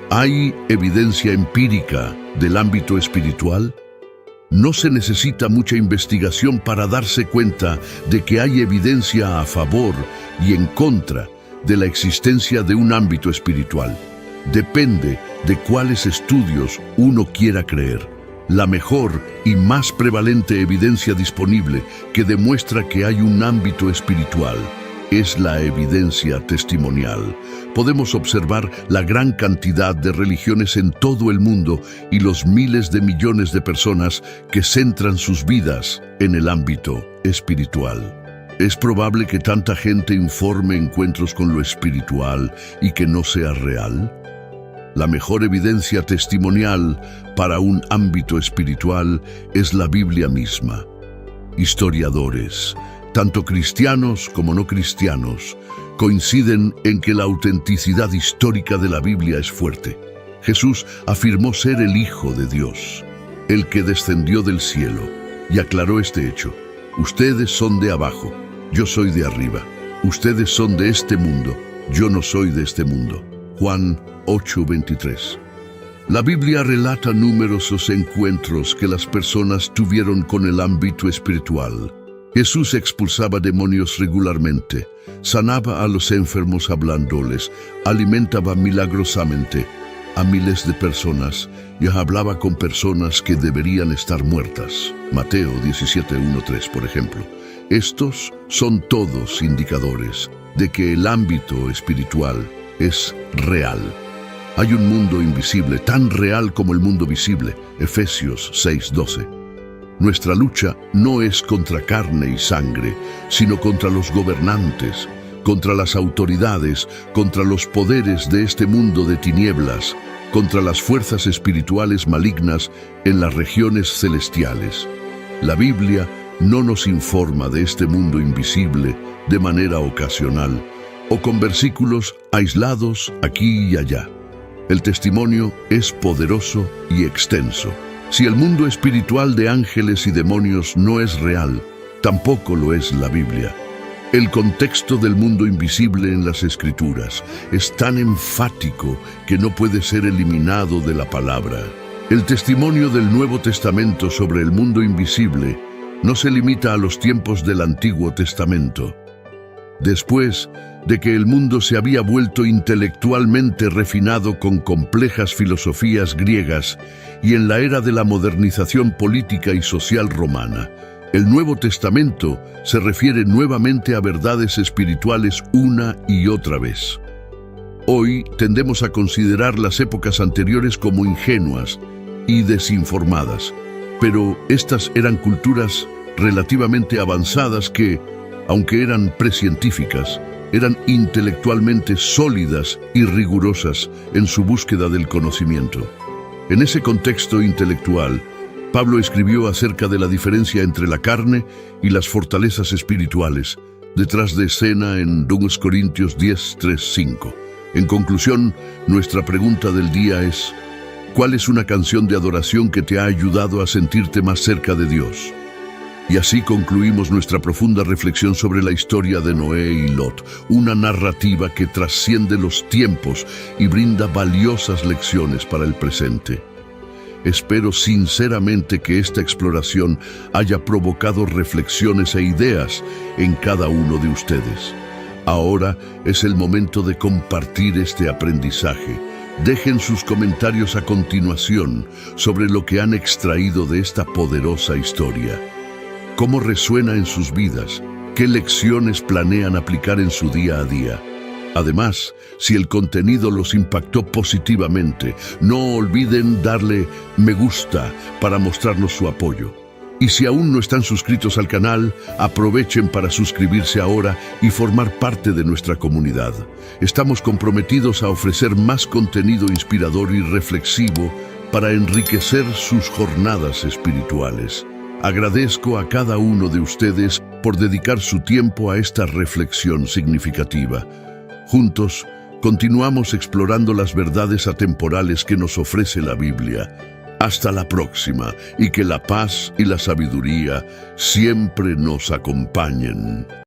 ¿Hay evidencia empírica del ámbito espiritual? No se necesita mucha investigación para darse cuenta de que hay evidencia a favor y en contra de la existencia de un ámbito espiritual. Depende de cuáles estudios uno quiera creer. La mejor y más prevalente evidencia disponible que demuestra que hay un ámbito espiritual es la evidencia testimonial. Podemos observar la gran cantidad de religiones en todo el mundo y los miles de millones de personas que centran sus vidas en el ámbito espiritual. ¿Es probable que tanta gente informe encuentros con lo espiritual y que no sea real? La mejor evidencia testimonial para un ámbito espiritual es la Biblia misma. Historiadores, tanto cristianos como no cristianos, coinciden en que la autenticidad histórica de la Biblia es fuerte. Jesús afirmó ser el Hijo de Dios, el que descendió del cielo, y aclaró este hecho: ustedes son de abajo, yo soy de arriba. Ustedes son de este mundo, yo no soy de este mundo. Juan 8:23. La Biblia relata numerosos encuentros que las personas tuvieron con el ámbito espiritual. Jesús expulsaba demonios regularmente, sanaba a los enfermos hablándoles, alimentaba milagrosamente a miles de personas y hablaba con personas que deberían estar muertas. Mateo 17:1-3, por ejemplo. Estos son todos indicadores de que el ámbito espiritual es real. Hay un mundo invisible, tan real como el mundo visible. Efesios 6:12. Nuestra lucha no es contra carne y sangre, sino contra los gobernantes, contra las autoridades, contra los poderes de este mundo de tinieblas, contra las fuerzas espirituales malignas en las regiones celestiales. La Biblia no nos informa de este mundo invisible de manera ocasional o con versículos aislados aquí y allá. El testimonio es poderoso y extenso. Si el mundo espiritual de ángeles y demonios no es real, tampoco lo es la Biblia. El contexto del mundo invisible en las Escrituras es tan enfático que no puede ser eliminado de la palabra. El testimonio del Nuevo Testamento sobre el mundo invisible no se limita a los tiempos del Antiguo Testamento. Después de que el mundo se había vuelto intelectualmente refinado con complejas filosofías griegas y en la era de la modernización política y social romana, el Nuevo Testamento se refiere nuevamente a verdades espirituales una y otra vez. Hoy tendemos a considerar las épocas anteriores como ingenuas y desinformadas, pero estas eran culturas relativamente avanzadas que, aunque eran precientíficas, eran intelectualmente sólidas y rigurosas en su búsqueda del conocimiento. En ese contexto intelectual, Pablo escribió acerca de la diferencia entre la carne y las fortalezas espirituales, detrás de escena en 2 Corintios 10, 3, 5. En conclusión, nuestra pregunta del día es: ¿cuál es una canción de adoración que te ha ayudado a sentirte más cerca de Dios? Y así concluimos nuestra profunda reflexión sobre la historia de Noé y Lot, una narrativa que trasciende los tiempos y brinda valiosas lecciones para el presente. Espero sinceramente que esta exploración haya provocado reflexiones e ideas en cada uno de ustedes. Ahora es el momento de compartir este aprendizaje. Dejen sus comentarios a continuación sobre lo que han extraído de esta poderosa historia. ¿Cómo resuena en sus vidas? ¿Qué lecciones planean aplicar en su día a día? Además, si el contenido los impactó positivamente, no olviden darle me gusta para mostrarnos su apoyo. Y si aún no están suscritos al canal, aprovechen para suscribirse ahora y formar parte de nuestra comunidad. Estamos comprometidos a ofrecer más contenido inspirador y reflexivo para enriquecer sus jornadas espirituales. Agradezco a cada uno de ustedes por dedicar su tiempo a esta reflexión significativa. Juntos, continuamos explorando las verdades atemporales que nos ofrece la Biblia. Hasta la próxima, y que la paz y la sabiduría siempre nos acompañen.